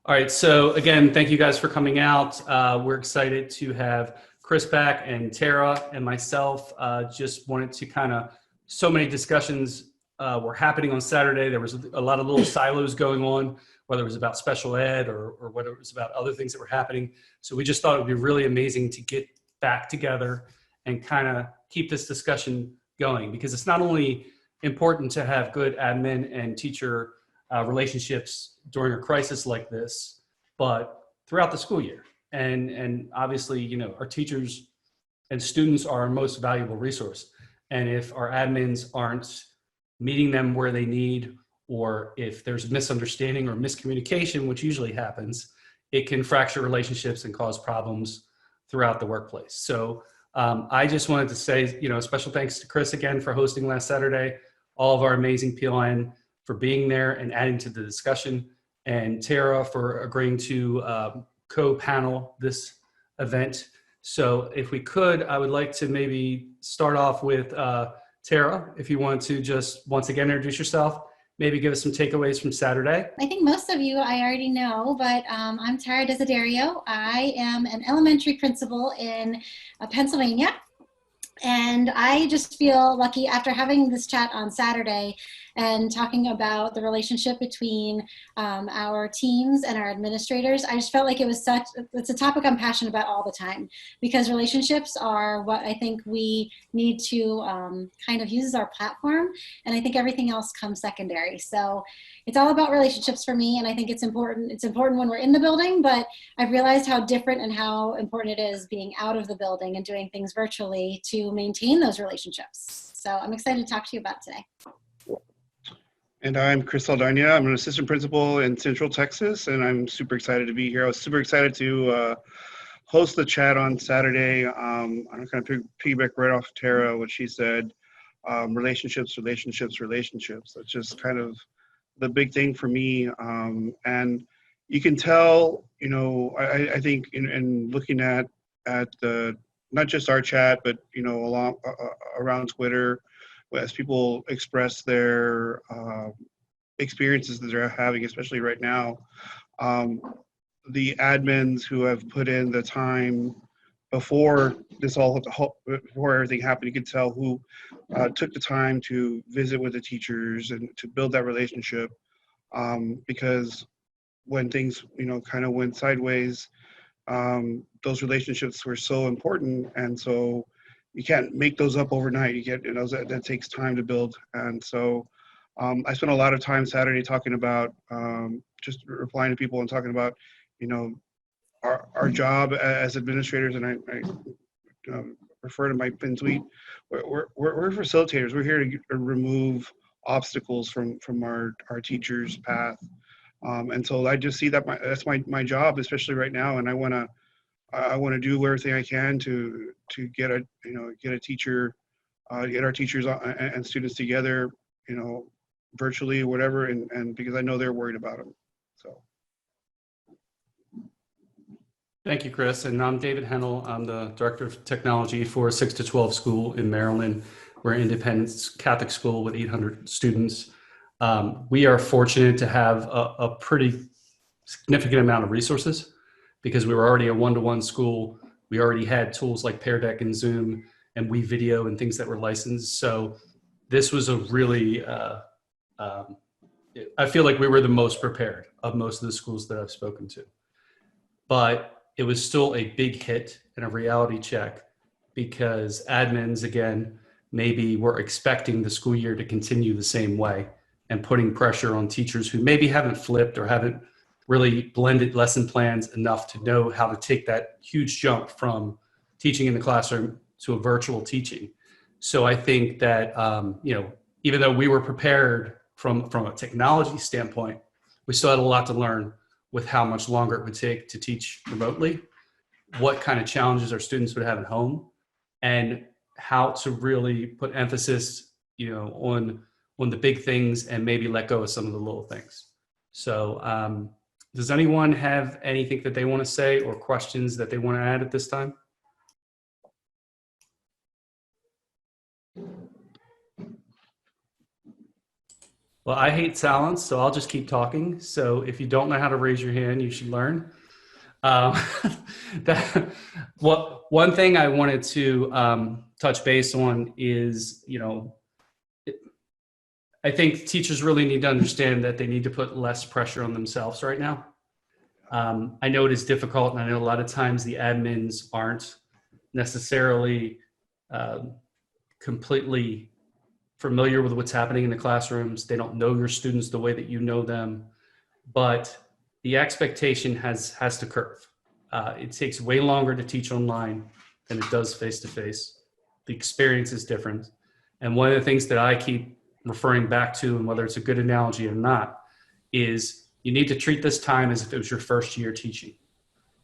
All right, so again, thank you guys for coming out. We're excited to have Chris back and Tara and myself. Just wanted to so many discussions were happening on Saturday. There was a lot of little silos going on, whether it was about special ed or whether it was about other things that were happening. So we just thought it would be really amazing to get back together and kind of keep this discussion going, because it's not only important to have good admin and teacher relationships during a crisis like this, but throughout the school year. And obviously, our teachers and students are our most valuable resource. And if our admins aren't meeting them where they need, or if there's misunderstanding or miscommunication, which usually happens, it can fracture relationships and cause problems throughout the workplace. So I just wanted to say, special thanks to Chris again for hosting last Saturday, all of our amazing PLN for being there and adding to the discussion, and Tara for agreeing to co-panel this event. So if we could, I would like to maybe start off with Tara, if you want to just once again introduce yourself, maybe give us some takeaways from Saturday. I think most of you I already know, but I'm Tara Desiderio. I am an elementary principal in Pennsylvania. And I just feel lucky after having this chat on Saturday and talking about the relationship between our teams and our administrators. I just felt like it's a topic I'm passionate about all the time, because relationships are what I think we need to kind of use as our platform. And I think everything else comes secondary. So it's all about relationships for me. And I think it's important. It's important when we're in the building, but I've realized how different and how important it is being out of the building and doing things virtually to maintain those relationships. So I'm excited to talk to you about today. And I'm Chris Saldana. I'm an assistant principal in Central Texas, and I'm super excited to be here. I was super excited to host the chat on Saturday. I'm going to piggyback right off Tara, what she said, relationships. That's just kind of the big thing for me. And you can tell, I think in looking at the, not just our chat, but, around Twitter, as people express their experiences that they're having, especially right now, the admins who have put in the time before before everything happened, you could tell who took the time to visit with the teachers and to build that relationship, because when things, kind of went sideways, those relationships were so important, and so you can't make those up overnight. That takes time to build. And so I spent a lot of time Saturday talking about, just replying to people and talking about, our job as administrators. And I refer to my pin tweet. We're facilitators. We're here to remove obstacles from our teachers' path. And so I just see that that's my job, especially right now. And I want to do everything I can to get a teacher, get our teachers and students together, virtually or whatever, and because I know they're worried about them. So. Thank you, Chris. And I'm David Hennel. I'm the Director of Technology for 6 to 12 school in Maryland. We're an independent Catholic school with 800 students. We are fortunate to have a pretty significant amount of resources, because we were already a one-to-one school. We already had tools like Pear Deck and Zoom and WeVideo and things that were licensed. So this was a really, I feel like we were the most prepared of most of the schools that I've spoken to. But it was still a big hit and a reality check, because admins, again, maybe were expecting the school year to continue the same way and putting pressure on teachers who maybe haven't flipped or haven't really blended lesson plans enough to know how to take that huge jump from teaching in the classroom to a virtual teaching. So I think that, even though we were prepared from a technology standpoint, we still had a lot to learn with how much longer it would take to teach remotely, what kind of challenges our students would have at home, and how to really put emphasis, on the big things and maybe let go of some of the little things. So, does anyone have anything that they want to say or questions that they want to add at this time? Well, I hate silence, so I'll just keep talking. So if you don't know how to raise your hand, you should learn. Um, that, one thing I wanted to touch base on is, I think teachers really need to understand that they need to put less pressure on themselves right now. I know it is difficult, and I know a lot of times the admins aren't necessarily completely familiar with what's happening in the classrooms. They don't know your students the way that you know them, but the expectation has to curve. It takes way longer to teach online than it does face to face. The experience is different. And one of the things that I keep referring back to, and whether it's a good analogy or not, is you need to treat this time as if it was your first year teaching,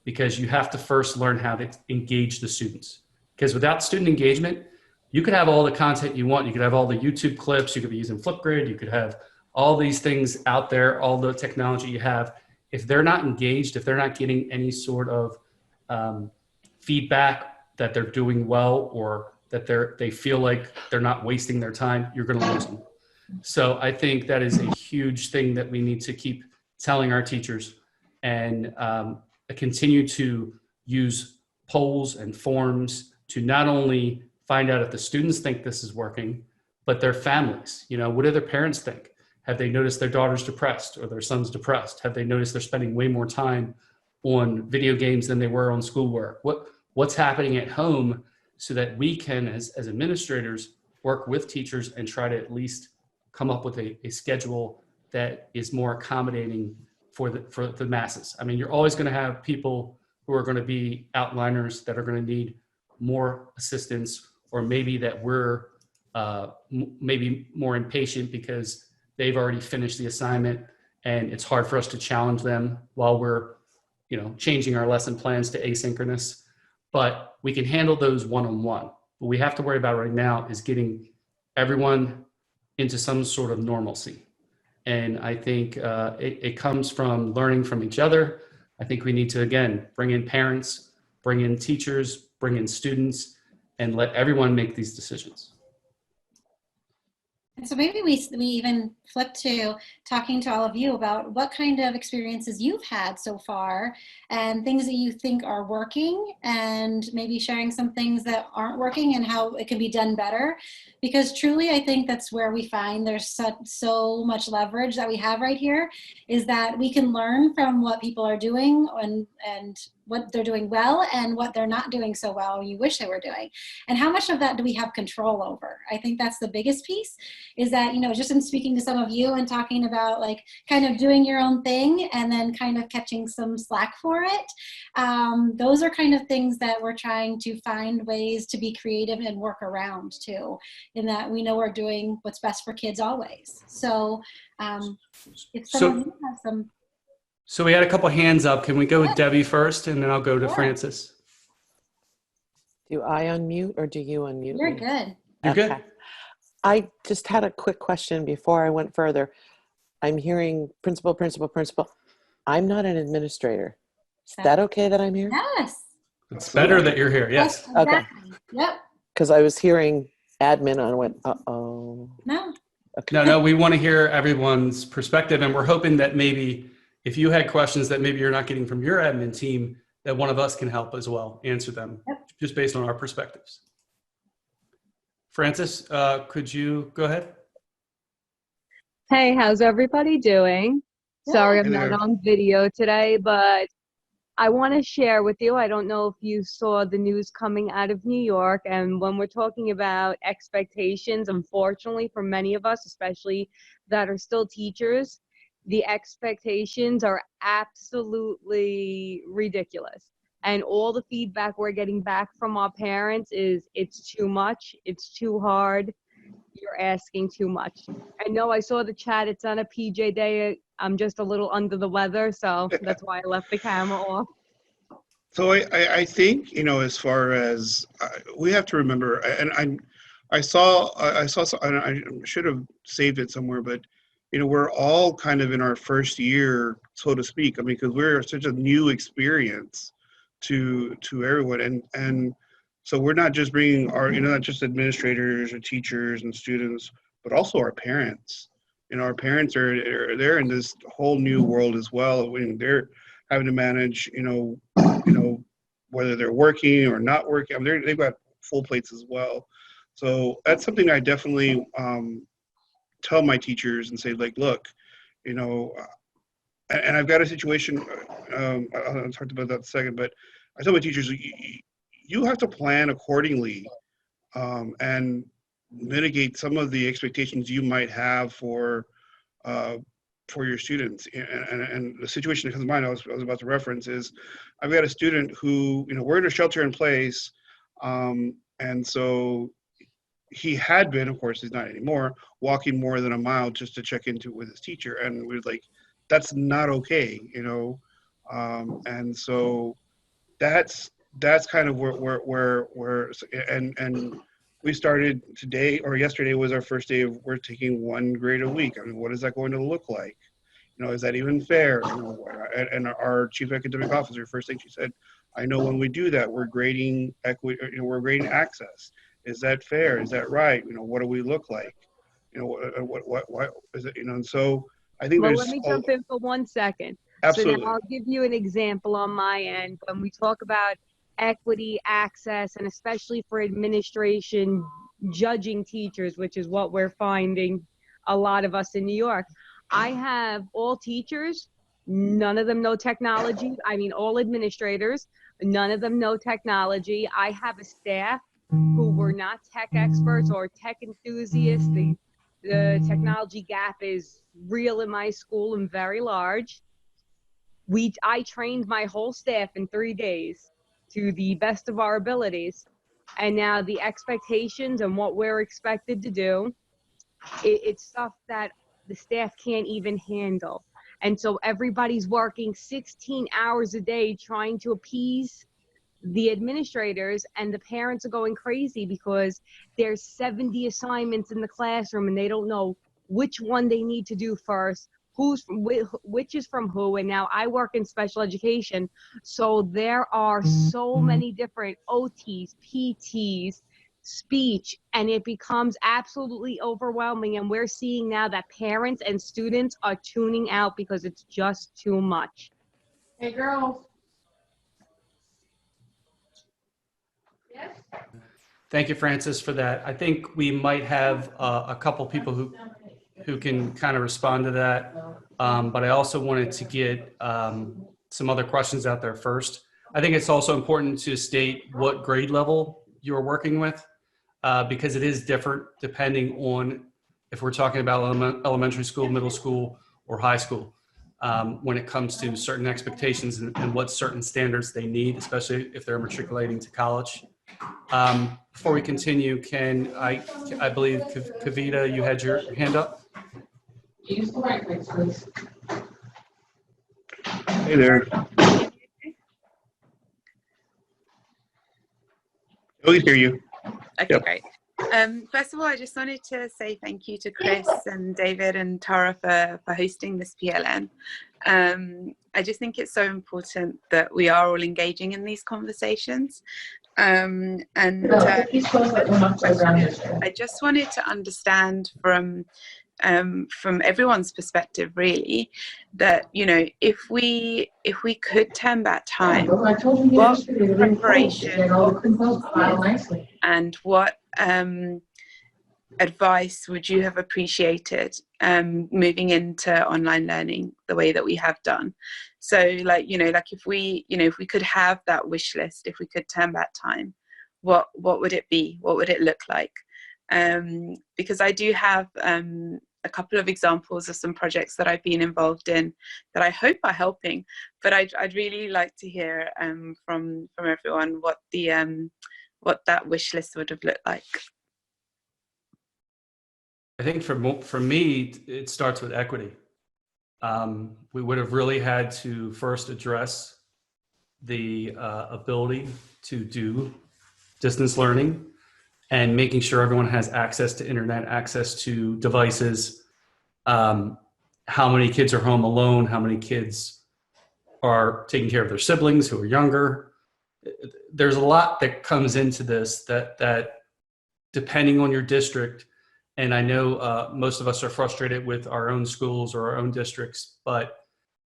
because you have to first learn how to engage the students. Because without student engagement, you could have all the content you want. You could have all the YouTube clips. You could be using Flipgrid. You could have all these things out there, all the technology you have. If they're not engaged, if they're not getting any sort of feedback that they're doing well, or that they feel like they're not wasting their time, you're going to lose them. So I think that is a huge thing that we need to keep telling our teachers, and continue to use polls and forms to not only find out if the students think this is working, but their families. What do their parents think? Have they noticed their daughter's depressed or their son's depressed? Have they noticed they're spending way more time on video games than they were on schoolwork? What's happening at home, so that we can, as administrators, work with teachers and try to at least come up with a schedule that is more accommodating for the masses. I mean, you're always going to have people who are going to be outliners that are going to need more assistance, or maybe that we're maybe more impatient because they've already finished the assignment and it's hard for us to challenge them while we're changing our lesson plans to asynchronous. But we can handle those one-on-one. What we have to worry about right now is getting everyone into some sort of normalcy. And I think it comes from learning from each other. I think we need to, again, bring in parents, bring in teachers, bring in students, and let everyone make these decisions. And so maybe we even flip to talking to all of you about what kind of experiences you've had so far, and things that you think are working, and maybe sharing some things that aren't working and how it can be done better. Because truly, I think that's where we find there's so much leverage that we have right here, is that we can learn from what people are doing and what they're doing well and what they're not doing so well you wish they were doing. And how much of that do we have control over? I think that's the biggest piece, is that, just in speaking to some of you and talking about like kind of doing your own thing and then kind of catching some slack for it. Those are kind of things that we're trying to find ways to be creative and work around too, in that we know we're doing what's best for kids always. So if some of you have some. So we had a couple hands up. Can we go with Debbie first, and then I'll go to Francis? Do I unmute or do you unmute? You're me? good. You're Okay. good. I just had a quick question before I went further. I'm hearing principal. I'm not an administrator. Is that okay that I'm here? Yes. It's better that you're here. Yes. Okay. Exactly. Yep. Because I was hearing admin and I went, uh-oh. No. Okay. No, we want to hear everyone's perspective, and we're hoping that maybe if you had questions that maybe you're not getting from your admin team, that one of us can help as well answer them, just based on our perspectives. Francis, could you go ahead? Hey, how's everybody doing? Sorry I'm Hey not there. on video today, but I want to share with you. I don't know if you saw the news coming out of New York, and when we're talking about expectations, unfortunately for many of us, especially that are still teachers, the expectations are absolutely ridiculous. And all the feedback we're getting back from our parents is it's too much, it's too hard, you're asking too much. I know I saw the chat, it's on a PJ day. I'm just a little under the weather, so that's why I left the camera off. So I think, as far as we have to remember, and I saw, and I should have saved it somewhere, but we're all kind of in our first year, so to speak. I mean, because we're such a new experience to everyone, and so we're not just bringing our, not just administrators or teachers and students, but also our parents. our parents they're in this whole new world as well. When they're having to manage, whether they're working or not working. I mean, they've got full plates as well. So that's something I definitely tell my teachers and say, like, look, and I've got a situation, I'll talk about that in a second, but I tell my teachers, you have to plan accordingly and mitigate some of the expectations you might have for your students. And the situation that comes to mind I was about to reference is I've got a student who, we're in a shelter in place. And so he had been, of course, he's not anymore, walking more than a mile just to check into it with his teacher. And we were like, that's not okay, and so that's kind of where and we started today, or yesterday was our first day of we're taking one grade a week. I mean, what is that going to look like? Is that even fair? And our chief academic officer, first thing she said, I know when we do that, we're grading equity, we're grading access. Is that fair? Is that right? What do we look like? What is it? And so I think Well, there's. let me jump in for 1 second. Absolutely. So now I'll give you an example on my end. When we talk about equity, access, and especially for administration, judging teachers, which is what we're finding a lot of us in New York. I have all teachers, none of them know technology. I mean, all administrators, none of them know technology. I have a staff who were not tech experts or tech enthusiasts. The technology gap is real in my school and very large. I trained my whole staff in 3 days to the best of our abilities. And now the expectations and what we're expected to do, it's stuff that the staff can't even handle. And so everybody's working 16 hours a day trying to appease the administrators, and the parents are going crazy because there's 70 assignments in the classroom and they don't know which one they need to do first, which is from who. And now I work in special education, so there are so many different OTs, PTs, speech, and it becomes absolutely overwhelming. And we're seeing now that parents and students are tuning out because it's just too much. Hey, girls. Thank you, Francis, for that. I think we might have a couple people who can kind of respond to that. But I also wanted to get some other questions out there first. I think it's also important to state what grade level you're working with, because it is different depending on if we're talking about elementary school, middle school, or high school, when it comes to certain expectations and what certain standards they need, especially if they're matriculating to college. Before we continue, I believe Kavita, you had your hand up? Use the right place, please. Hey there. We hear you. Okay, Yep. great. First of all, I just wanted to say thank you to Chris and David and Tara for hosting this PLN. I just think it's so important that we are all engaging in these conversations. I just wanted to understand from everyone's perspective, really, that if we could turn back time, what preparation and what advice would you have appreciated moving into online learning the way that we have done? So if we could have that wish list, if we could turn back time, what would it be? What would it look like? Because I do have a couple of examples of some projects that I've been involved in that I hope are helping, but I'd really like to hear from everyone what that wish list would have looked like. I think for me, it starts with equity. We would have really had to first address the ability to do distance learning and making sure everyone has access to internet, access to devices, how many kids are home alone, how many kids are taking care of their siblings who are younger. There's a lot that comes into this that depending on your district And I know most of us are frustrated with our own schools or our own districts, but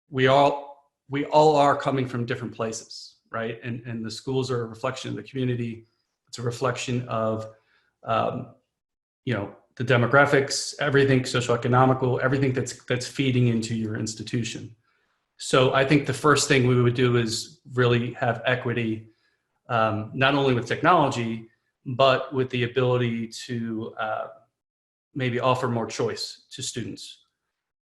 we all are coming from different places, right? And the schools are a reflection of the community. It's a reflection of, the demographics, everything socioeconomical, everything that's feeding into your institution. So I think the first thing we would do is really have equity, not only with technology, but with the ability to maybe offer more choice to students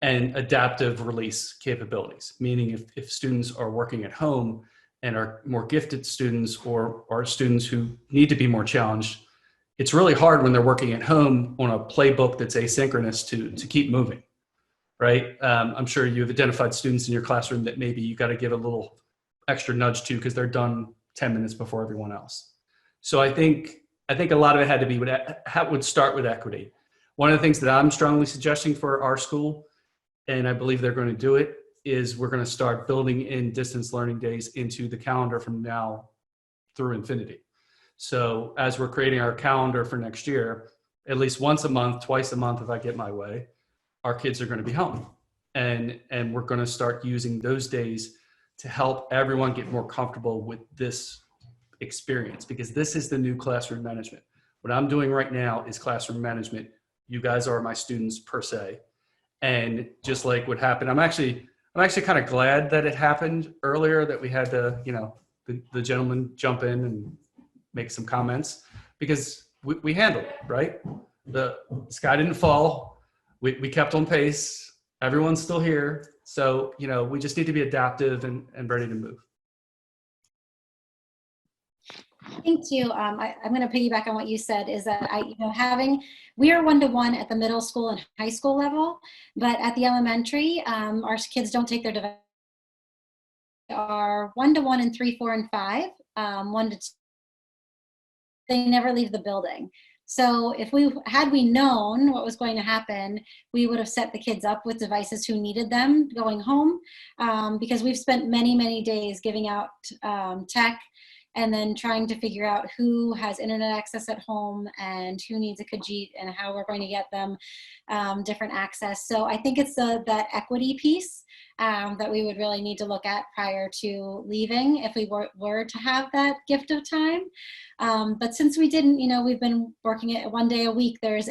and adaptive release capabilities, meaning if students are working at home and are more gifted students or are students who need to be more challenged, it's really hard when they're working at home on a playbook that's asynchronous to keep moving, right? I'm sure you've identified students in your classroom that maybe you got to give a little extra nudge to because they're done 10 minutes before everyone else. So I think a lot of it had to be would start with equity. One of the things that I'm strongly suggesting for our school, and I believe they're going to do it, is we're going to start building in distance learning days into the calendar from now through infinity. So as we're creating our calendar for next year, at least once a month, twice a month, if I get my way, our kids are going to be home. And we're going to start using those days to help everyone get more comfortable with this experience, because this is the new classroom management. What I'm doing right now is classroom management. You guys are my students per se. And just like what happened, I'm actually kind of glad that it happened earlier, that we had to, the gentleman jump in and make some comments, because we handled it, right? The sky didn't fall. We kept on pace. Everyone's still here. So, we just need to be adaptive and ready to move. Thank you. I'm going to piggyback on what you said, is that we are 1-to-1 at the middle school and high school level, but at the elementary, our kids don't take their device. They are 1-to-1 in 3, 4, and 5, 1 to 2. They never leave the building. So if had we known what was going to happen, we would have set the kids up with devices who needed them going home, because we've spent many, many days giving out tech, and then trying to figure out who has internet access at home and who needs a Khajiit and how we're going to get them different access. So I think it's that equity piece that we would really need to look at prior to leaving, if we were to have that gift of time. But since we didn't, we've been working it 1 day a week. There is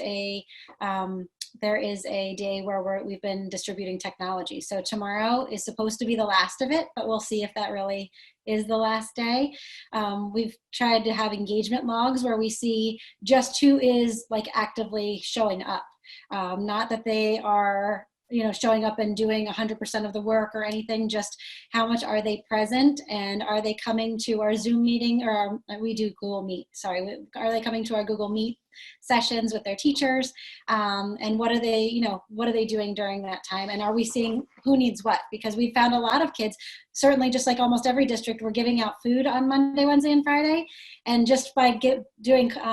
a day where we've been distributing technology. So tomorrow is supposed to be the last of it, but we'll see if that really is the last day. We've tried to have engagement logs where we see just who is actively showing up. Not that they are showing up and doing 100% of the work or anything, just how much are they present, and are they coming to our Zoom meeting, or we do Google Meet, are they coming to our Google Meet sessions with their teachers, and what are they doing during that time, and are we seeing who needs what? Because we found a lot of kids, certainly just like almost every district, were giving out food on Monday, Wednesday, and Friday, and just by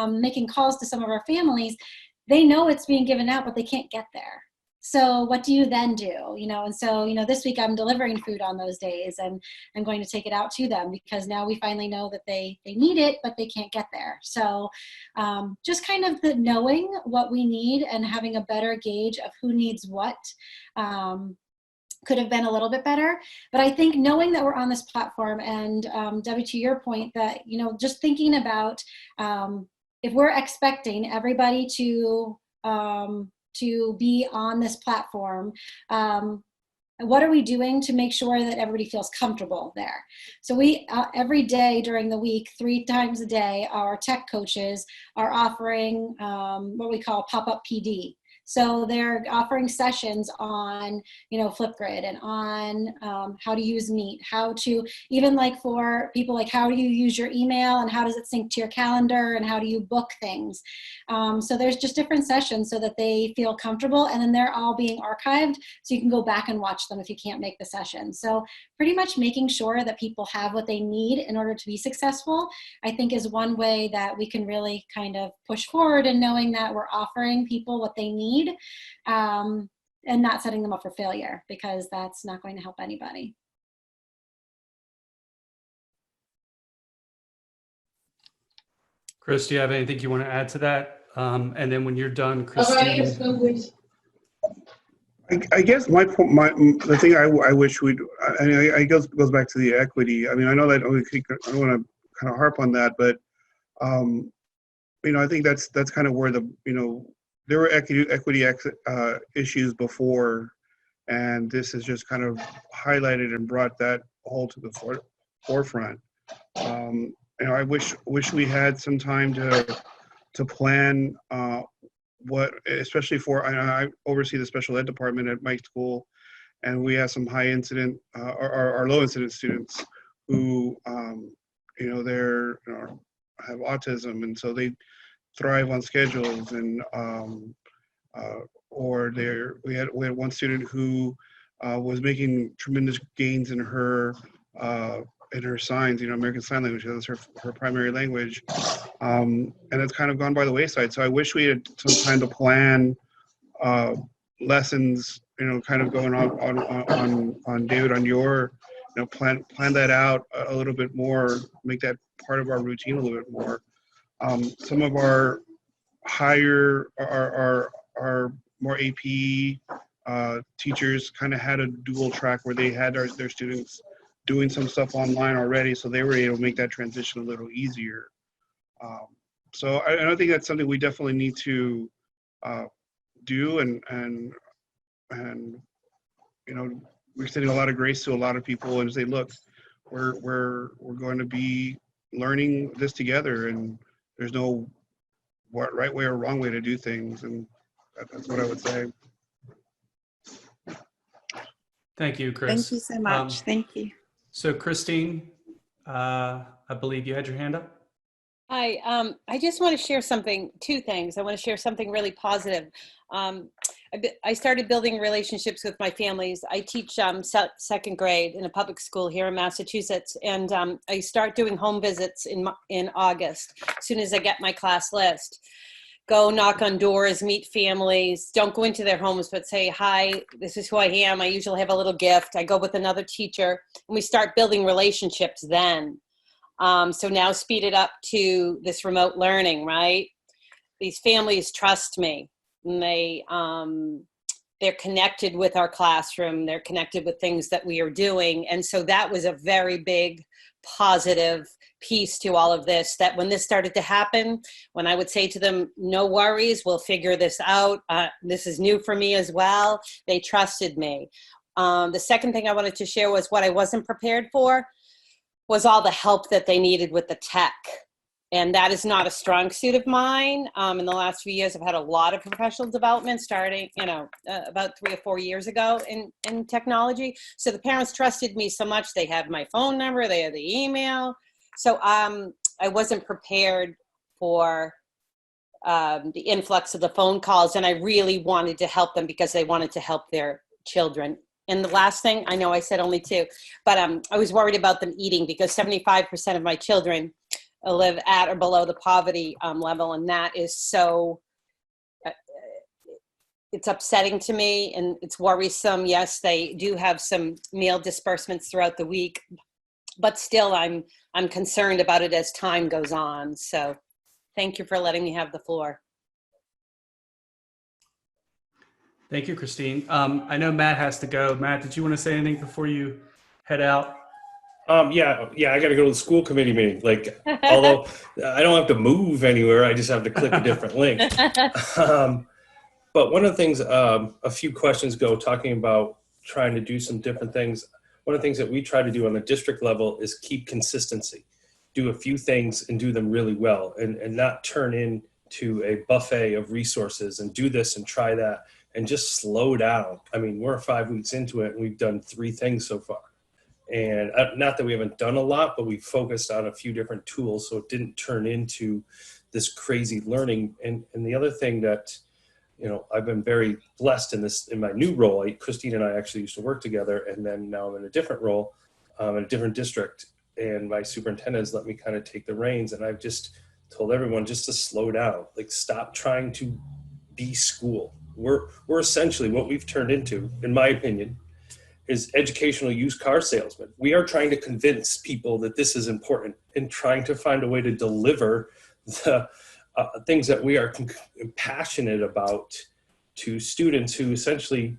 making calls to some of our families, they know it's being given out, but they can't get there. So what do you then do? And so, this week I'm delivering food on those days, and I'm going to take it out to them, because now we finally know that they need it, but they can't get there. So just kind of the knowing what we need and having a better gauge of who needs what could have been a little bit better. But I think knowing that we're on this platform, and Debbie, to your point, that, just thinking about if we're expecting everybody to be on this platform, what are we doing to make sure that everybody feels comfortable there? So we, every day during the week, 3 times a day, our tech coaches are offering what we call pop-up PD. So they're offering sessions on, Flipgrid, and on how to use Meet, how to, even for people, how do you use your email, and how does it sync to your calendar, and how do you book things? So there's just different sessions so that they feel comfortable, and then they're all being archived, so you can go back and watch them if you can't make the session. So pretty much making sure that people have what they need in order to be successful, I think, is one way that we can really kind of push forward, and knowing that we're offering people what they need, and not setting them up for failure, because that's not going to help anybody. Chris, do you have anything you want to add to that? And then when you're done, Oh, I need a Christine. spoon, please. I guess the thing I wish we'd, and I guess goes back to the equity. I mean, I know that I don't want to kind of harp on that, but I think that's kind of where there were equity issues before, and this has just kind of highlighted and brought that all to the forefront. I wish we had some time to plan especially for, I oversee the special ed department at my school, and we have some high incident or low incident students who, have autism, and so they thrive on schedules, and we had one student who was making tremendous gains in her signs, American Sign Language. That's her primary language. And it's kind of gone by the wayside. So I wish we had some time to plan lessons, kind of going on David, on your, plan that out a little bit more, make that part of our routine a little bit more. Some of our higher, our more AP teachers kind of had a dual track where they had their students doing some stuff online already, so they were able to make that transition a little easier. So I think that's something we definitely need to do, and we're extending a lot of grace to a lot of people and say, look, we're going to be learning this together, and there's no right way or wrong way to do things, and that's what I would say. Thank you, Chris. Thank you so much. Thank you. So Christine, I believe you had your hand up. Hi, I just want to share two things. I want to share something really positive. I started building relationships with my families. I teach second grade in a public school here in Massachusetts, and I start doing home visits in August, as soon as I get my class list. Go knock on doors, meet families, don't go into their homes, but say, hi, this is who I am. I usually have a little gift. I go with another teacher, and we start building relationships then. So now speed it up to this remote learning, right? These families trust me, and they're connected with our classroom. They're connected with things that we are doing. And so that was a very big positive piece to all of this, that when this started to happen, when I would say to them, no worries, we'll figure this out. This is new for me as well. They trusted me. The second thing I wanted to share was what I wasn't prepared for was all the help that they needed with the tech. And that is not a strong suit of mine. In the last few years, I've had a lot of professional development starting, about 3 or 4 years ago in technology. So the parents trusted me so much. They have my phone number, they have the email. So I wasn't prepared for the influx of the phone calls, and I really wanted to help them because they wanted to help their children. And the last thing, I know I said only 2, but I was worried about them eating, because 75% of my children live at or below the poverty level, and that is so, it's upsetting to me, and it's worrisome. Yes, they do have some meal disbursements throughout the week, but still I'm concerned about it as time goes on. So thank you for letting me have the floor. Thank you, Christine. I know Matt has to go. Matt, did you want to say anything before you head out? Yeah, I got to go to the school committee meeting. Although I don't have to move anywhere, I just have to click a different link. But one of the things, a few questions ago, talking about trying to do some different things. One of the things that we try to do on the district level is keep consistency. Do a few things and do them really well, and not turn into a buffet of resources and do this and try that and just slow down. I mean, we're 5 weeks into it and we've done 3 things so far. And not that we haven't done a lot, but we focused on a few different tools, so it didn't turn into this crazy learning. And the other thing that, I've been very blessed in my new role. Christine and I actually used to work together, and then now I'm in a different role, in a different district, and my superintendent has let me kind of take the reins. And I've just told everyone just to slow down, stop trying to be school. We're essentially, what we've turned into, in my opinion, is educational used car salesmen. We are trying to convince people that this is important and trying to find a way to deliver the things that we are passionate about to students who essentially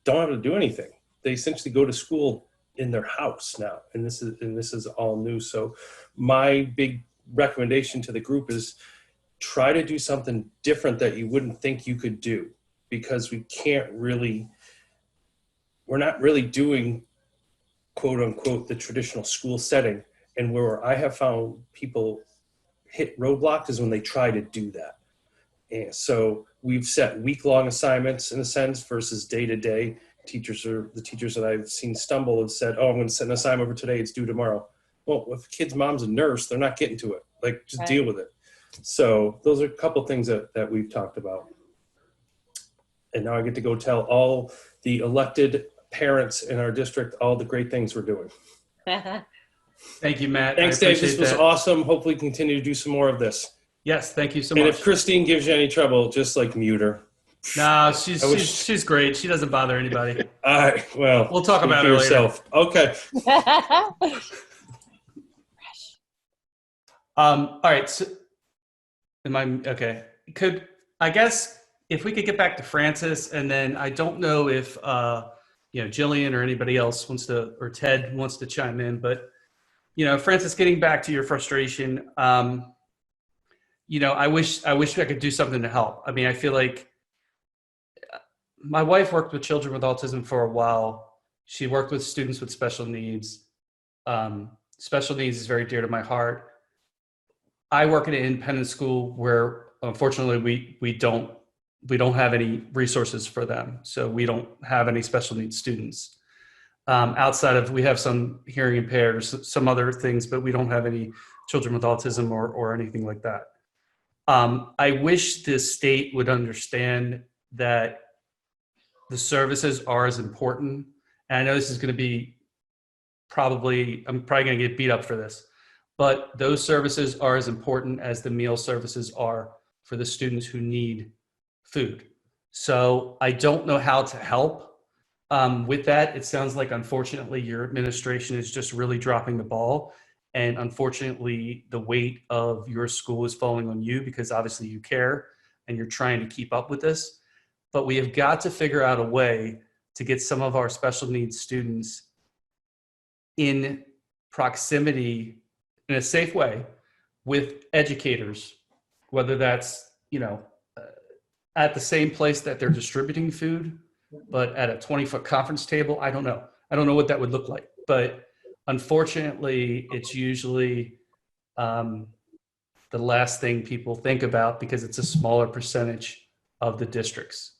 don't have to do anything. They essentially go to school in their house now, and this is all new. So my big recommendation to the group is try to do something different that you wouldn't think you could do, because we're not really doing, quote unquote, the traditional school setting. And where I have found people hit roadblocks is when they try to do that. And so we've set week-long assignments in a sense versus day-to-day. The teachers that I've seen stumble have said, oh, I'm going to set an assignment over today, it's due tomorrow. Well, if a kid's mom's a nurse, they're not getting to it. Like, just deal with it. So those are a couple things that we've talked about. And now I get to go tell all the elected parents in our district all the great things we're doing. Thank you, Matt. Thanks, I Dave. This appreciate was that. awesome. Hopefully continue to do some more of this. Yes, thank you so And much. if Christine gives you any trouble, just like mute her. No, I wish- she's great. She doesn't bother anybody. All right, well. We'll talk speak about for it later. yourself. Okay. All right. So, okay? I guess if we could get back to Francis, and then I don't know if Jillian or anybody else wants to, or Ted wants to chime in, but Francis, getting back to your frustration, I wish I could do something to help. I mean, I feel like my wife worked with children with autism for a while. She worked with students with special needs. Special needs is very dear to my heart. I work at an independent school where, unfortunately, we don't have any resources for them. So we don't have any special needs students. Outside of, we have some hearing impaired or some other things, but we don't have any children with autism or anything like that. I wish the state would understand that the services are as important. And I know this is going to be I'm probably going to get beat up for this, but those services are as important as the meal services are for the students who need food. So I don't know how to help with that. It sounds like, unfortunately, your administration is just really dropping the ball. And unfortunately, the weight of your school is falling on you because obviously you care and you're trying to keep up with this. But we have got to figure out a way to get some of our special needs students in proximity in a safe way with educators, whether that's, at the same place that they're distributing food, but at a 20-foot conference table. I don't know. I don't know what that would look like. But unfortunately, it's usually the last thing people think about because it's a smaller percentage of the districts.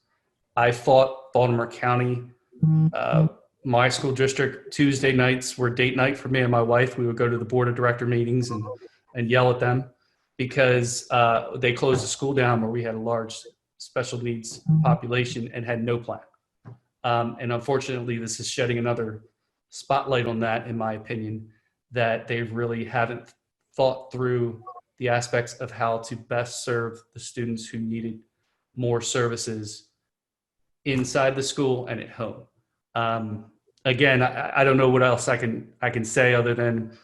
I fought Baltimore County. My school district, Tuesday nights were date night for me and my wife. We would go to the board of director meetings and yell at them because they closed the school down where we had a large special needs population and had no plan. And unfortunately, this is shedding another spotlight on that, in my opinion, that they really haven't thought through the aspects of how to best serve the students who needed more services inside the school and at home. Again, I don't know what else I can say other than,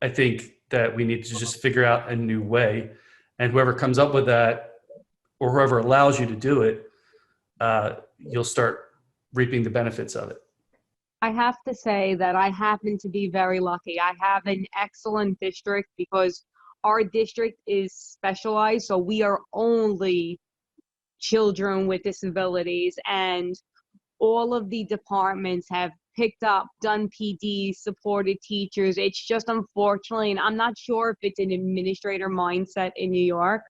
I think that we need to just figure out a new way, and whoever comes up with that or whoever allows you to do it, you'll start reaping the benefits of it. I have to say that I happen to be very lucky. I have an excellent district because our district is specialized. So we are only children with disabilities, and all of the departments have picked up, done PD, supported teachers. It's just, unfortunately, and I'm not sure if it's an administrator mindset in New York,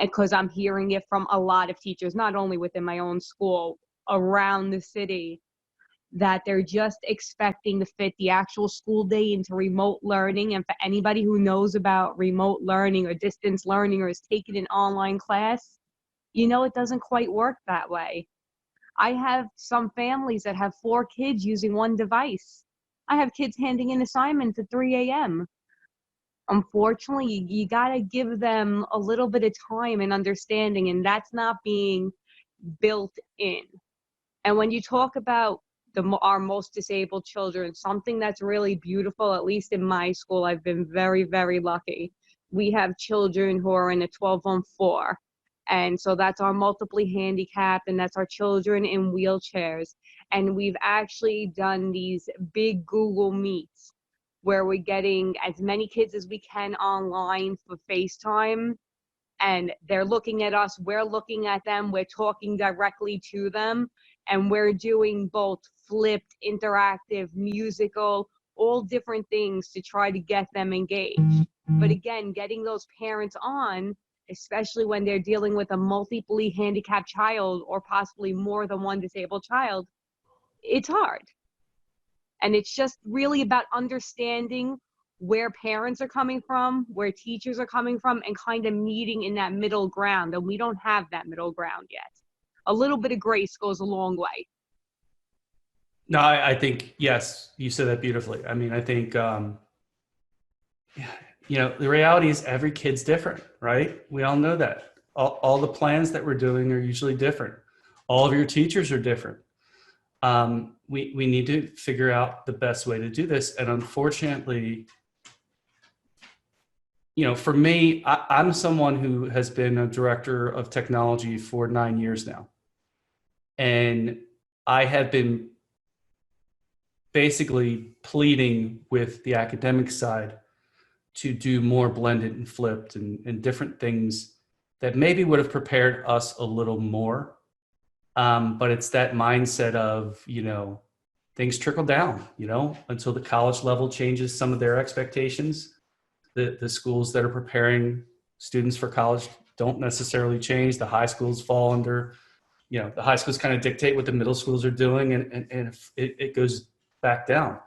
because I'm hearing it from a lot of teachers, not only within my own school, around the city, that they're just expecting to fit the actual school day into remote learning. And for anybody who knows about remote learning or distance learning or has taken an online class, it doesn't quite work that way. I have some families that have 4 kids using one device. I have kids handing in assignments at 3 a.m. Unfortunately, you got to give them a little bit of time and understanding, and that's not being built in. And when you talk about our most disabled children, something that's really beautiful, at least in my school, I've been very, very lucky we have children who are in a 12-on-4. And so that's our multiply handicapped, and that's our children in wheelchairs. And we've actually done these big Google Meets where we're getting as many kids as we can online for FaceTime. And they're looking at us, we're looking at them, we're talking directly to them, and we're doing both flipped, interactive, musical, all different things to try to get them engaged. But again, getting those parents on, especially when they're dealing with a multiply handicapped child or possibly more than one disabled child, it's hard. And it's just really about understanding where parents are coming from, where teachers are coming from, and kind of meeting in that middle ground. And we don't have that middle ground yet. A little bit of grace goes a long way. No, I think, yes, you said that beautifully. I mean, I think, the reality is every kid's different, right? We all know that. All the plans that we're doing are usually different. All of your teachers are different. We need to figure out the best way to do this. And unfortunately, for me, I'm someone who has been a director of technology for 9 years now. And I have been basically pleading with the academic side to do more blended and flipped and different things that maybe would have prepared us a little more. But it's that mindset of, things trickle down, until the college level changes some of their expectations. The schools that are preparing students for college don't necessarily change. The high schools fall under, the high schools kind of dictate what the middle schools are doing, and if it goes back down.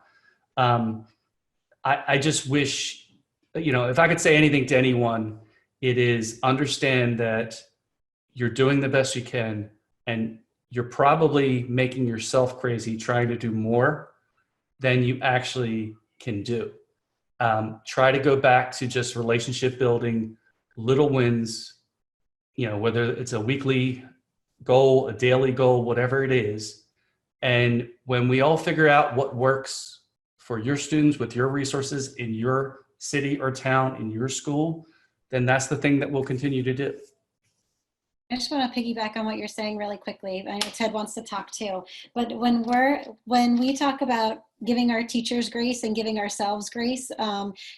I just wish, if I could say anything to anyone, it is understand that you're doing the best you can, and you're probably making yourself crazy trying to do more than you actually can do. Try to go back to just relationship building, little wins, whether it's a weekly goal, a daily goal, whatever it is. And when we all figure out what works for your students with your resources in your city or town, in your school, then that's the thing that we'll continue to do. I just want to piggyback on what you're saying really quickly. I know Ted wants to talk too, but when we talk about giving our teachers grace and giving ourselves grace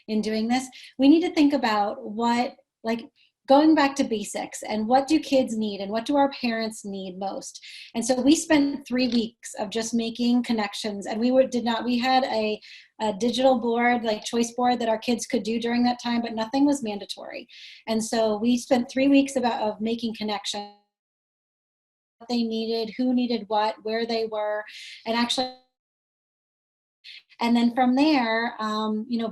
in doing this, we need to think about going back to basics and what do kids need and what do our parents need most. And so we spent 3 weeks of just making connections, and we had a digital board, like choice board, that our kids could do during that time, but nothing was mandatory. And so we spent 3 weeks of making connections, what they needed, who needed what, where they were, and then from there,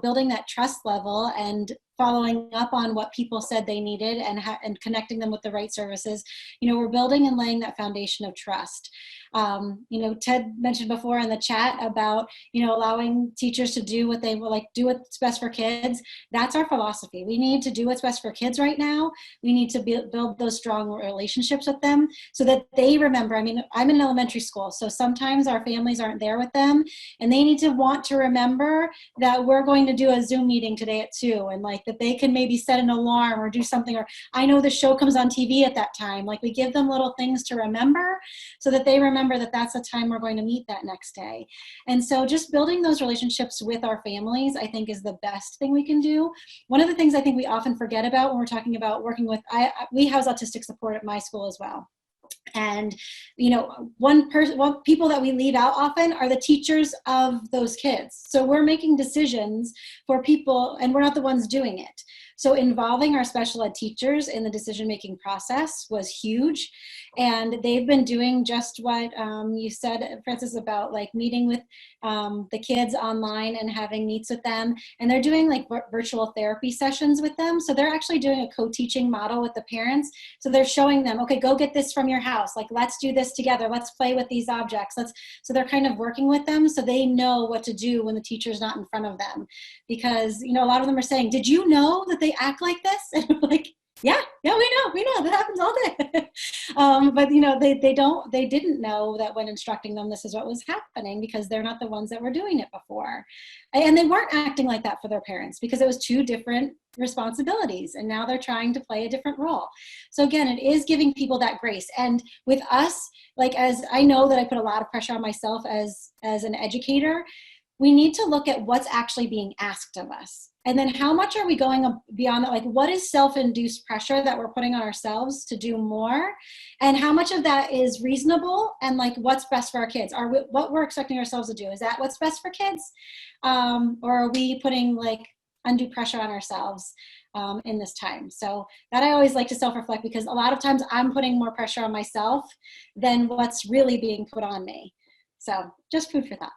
building that trust level and following up on what people said they needed and connecting them with the right services. We're building and laying that foundation of trust. Ted mentioned before in the chat about, allowing teachers to do what they will, do what's best for kids. That's our philosophy. We need to do what's best for kids right now. We need to build those strong relationships with them so that they remember. I'm in elementary school, so sometimes our families aren't there with them, and they need to want to remember that we're going to do a Zoom meeting today at 2, and that they can maybe set an alarm or do something, or I know the show comes on TV at that time. We give them little things to remember so that they remember that that's the time we're going to meet that next day. And so just building those relationships with our families, I think, is the best thing we can do. One of the things I think we often forget about when we're talking about working with, we house autistic support at my school as well. And, people that we leave out often are the teachers of those kids. So we're making decisions for people, and we're not the ones doing it. So involving our special ed teachers in the decision-making process was huge. And they've been doing just what you said, Francis, about meeting with the kids online and having meets with them. And they're doing virtual therapy sessions with them. So they're actually doing a co-teaching model with the parents. So they're showing them, okay, go get this from your house. Let's do this together. Let's play with these objects. So they're kind of working with them so they know what to do when the teacher's not in front of them. Because, a lot of them are saying, did you know that they act like this? And Yeah, we know that happens all day. But they didn't know that when instructing them, this is what was happening because they're not the ones that were doing it before. And they weren't acting like that for their parents because it was two different responsibilities. And now they're trying to play a different role. So again, it is giving people that grace. And with us, like, as I know that I put a lot of pressure on myself as an educator, we need to look at what's actually being asked of us. And then how much are we going beyond that? Like, what is self-induced pressure that we're putting on ourselves to do more? And how much of that is reasonable? And like, what's best for our kids? What we're expecting ourselves to do? Is that what's best for kids? Or are we putting like undue pressure on ourselves in this time? So that I always like to self-reflect because a lot of times I'm putting more pressure on myself than what's really being put on me. So just food for thought.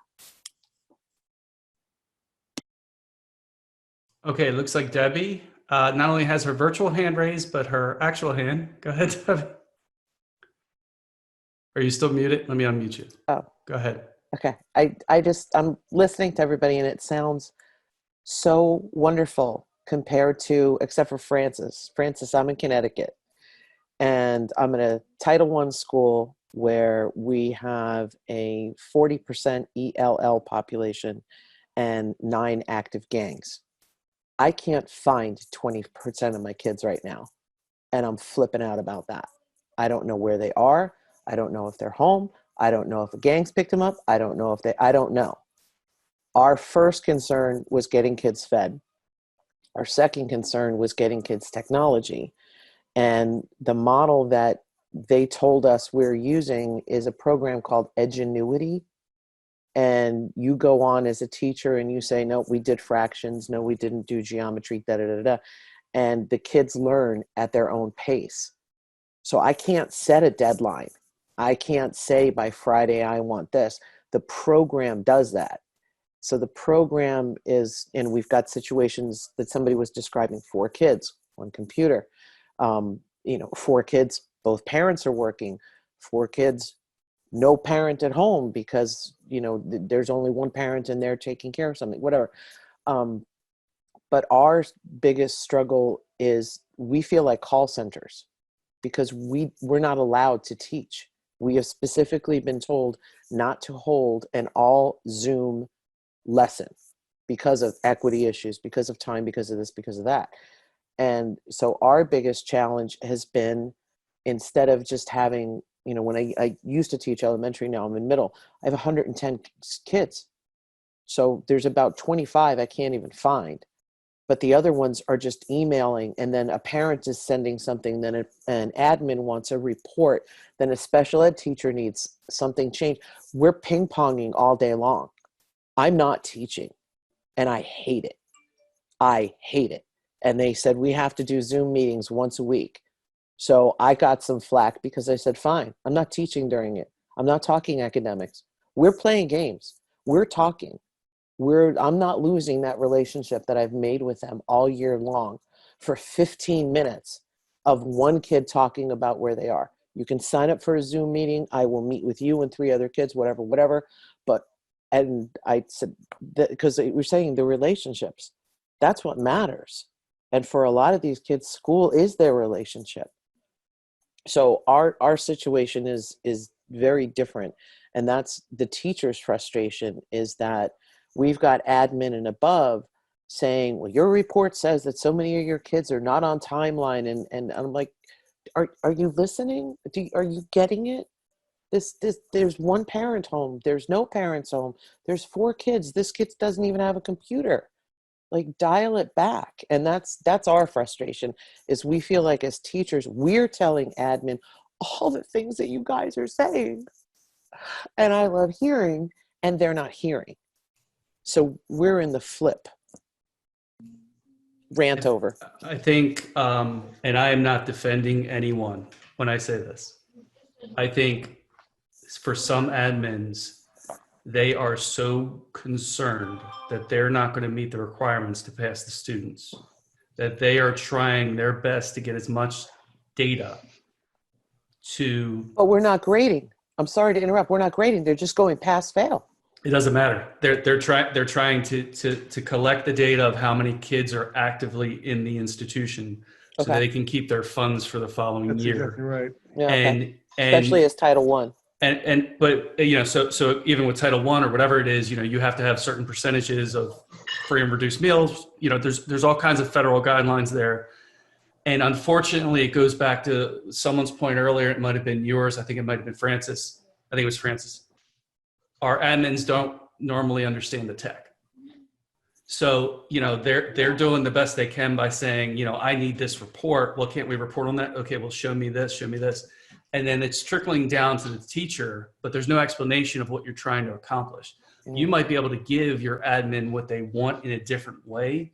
Okay, it looks like Debbie not only has her virtual hand raised, but her actual hand. Go ahead, Debbie. Are you still muted? Let me unmute you. Oh. Go ahead. Okay. I'm listening to everybody and it sounds so wonderful compared to, except for Francis. Francis, I'm in Connecticut and I'm in a Title I school where we have a 40% ELL population and 9 active gangs. I can't find 20% of my kids right now. And I'm flipping out about that. I don't know where they are. I don't know if they're home. I don't know if the gangs picked them up. I don't know. Our first concern was getting kids fed. Our second concern was getting kids technology. And the model that they told us we're using is a program called Edgenuity. And you go on as a teacher and you say, no, we did fractions. No, we didn't do geometry, da, da, da, da. And the kids learn at their own pace. So I can't set a deadline. I can't say by Friday, I want this. The program does that. So the program is, and we've got situations that somebody was describing, 4 kids, 1 computer, 4 kids, both parents are working, 4 kids, no parent at home because, there's only one parent and they're taking care of something, whatever. But our biggest struggle is we feel like call centers because we're not allowed to teach. We have specifically been told not to hold an all Zoom lesson because of equity issues, because of time, because of this, because of that. And so our biggest challenge has been, instead of just having, when I used to teach elementary, now I'm in middle, I have 110 kids. So there's about 25 I can't even find. But the other ones are just emailing, and then a parent is sending something, then an admin wants a report, then a special ed teacher needs something changed. We're ping-ponging all day long. I'm not teaching, and I hate it. I hate it. And they said, we have to do Zoom meetings once a week. So I got some flack because I said, fine, I'm not teaching during it. I'm not talking academics. We're playing games. We're talking. I'm not losing that relationship that I've made with them all year long for 15 minutes of one kid talking about where they are. You can sign up for a Zoom meeting. I will meet with you and 3 other kids, whatever. And I said, because we're saying the relationships, that's what matters. And for a lot of these kids, school is their relationship. So our situation is very different. And that's the teacher's frustration, is that we've got admin and above saying, well, your report says that so many of your kids are not on timeline. And I'm like, are you listening? Are you getting it? There's one parent home. There's no parents home. There's 4 kids. This kid doesn't even have a computer. Like, dial it back. And that's our frustration, is we feel like as teachers, we're telling admin all the things that you guys are saying. And I love hearing, and they're not hearing. So we're in the flip. Rant over. I think, and I am not defending anyone when I say this, I think for some admins, they are so concerned that they're not going to meet the requirements to pass the students, that they are trying their best to get as much data to... But we're not grading. I'm sorry to interrupt. We're not grading. They're just going pass fail. It doesn't matter. They're trying to collect the data of how many kids are actively in the institution so that Okay. they can keep their funds for the following That's year. exactly right. Yeah, okay. And Especially as Title One. but so even with Title I or whatever it is, you have to have certain percentages of free and reduced meals. There's all kinds of federal guidelines there. And unfortunately, it goes back to someone's point earlier. It might have been yours. I think it might have been Francis. I think it was Francis. Our admins don't normally understand the tech. So, they're doing the best they can by saying, I need this report. Well, can't we report on that? Okay, well, show me this, show me this. And then it's trickling down to the teacher, but there's no explanation of what you're trying to accomplish. You might be able to give your admin what they want in a different way,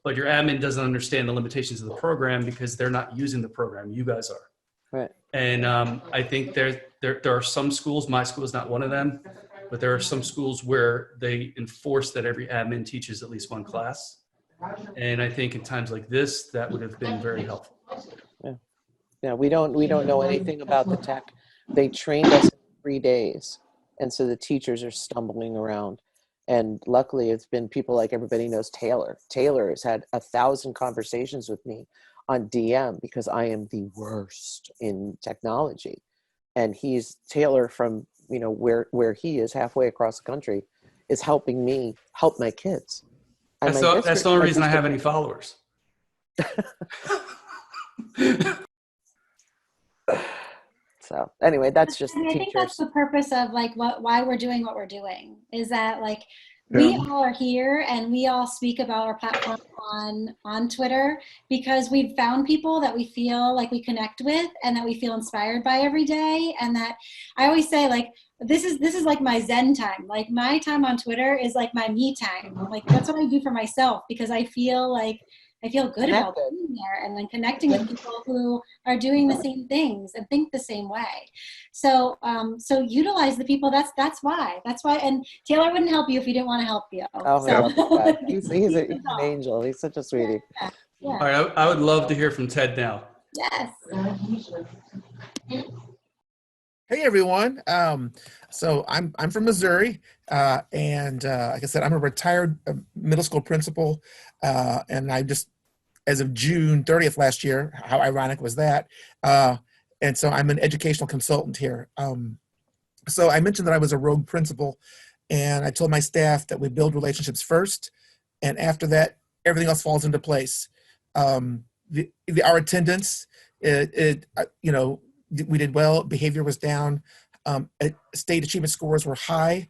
but your admin doesn't understand the limitations of the program because they're not using the program. You guys are. Right. And I think there are some schools, my school is not one of them, but there are some schools where they enforce that every admin teaches at least one class. And I think in times like this, that would have been very helpful. Yeah, we don't know anything about the tech. They trained us in 3 days, and so the teachers are stumbling around. And luckily, it's been people like everybody knows Taylor. Taylor has had 1,000 conversations with me on DM because I am the worst in technology, and Taylor from where he is halfway across the country is helping me help my kids. And That's the only reason I have any followers. So anyway, that's just the I think that's teachers. the purpose of why we're doing what we're doing, is that we all are here and we all speak about our platform on Twitter because we've found people that we feel like we connect with and that we feel inspired by every day. And that I always say, this is like my Zen time. Like, my time on Twitter is like my me time. Like, that's what I do for myself because I feel good about being there and then connecting with people who are doing the same things and think the same way. So utilize the people. That's why. And Taylor wouldn't help you if he didn't want to help you. Oh, So. God. He's an angel. He's such a sweetie. Yeah. All right, I would love to hear from Ted now. Yes. Hey everyone. So I'm from Missouri, and like I said, I'm a retired middle school principal, and I just, as of June 30th last year, how ironic was that? And so I'm an educational consultant here. So I mentioned that I was a rogue principal, and I told my staff that we build relationships first, and after that, everything else falls into place. Our attendance, we did well. Behavior was down. State achievement scores were high.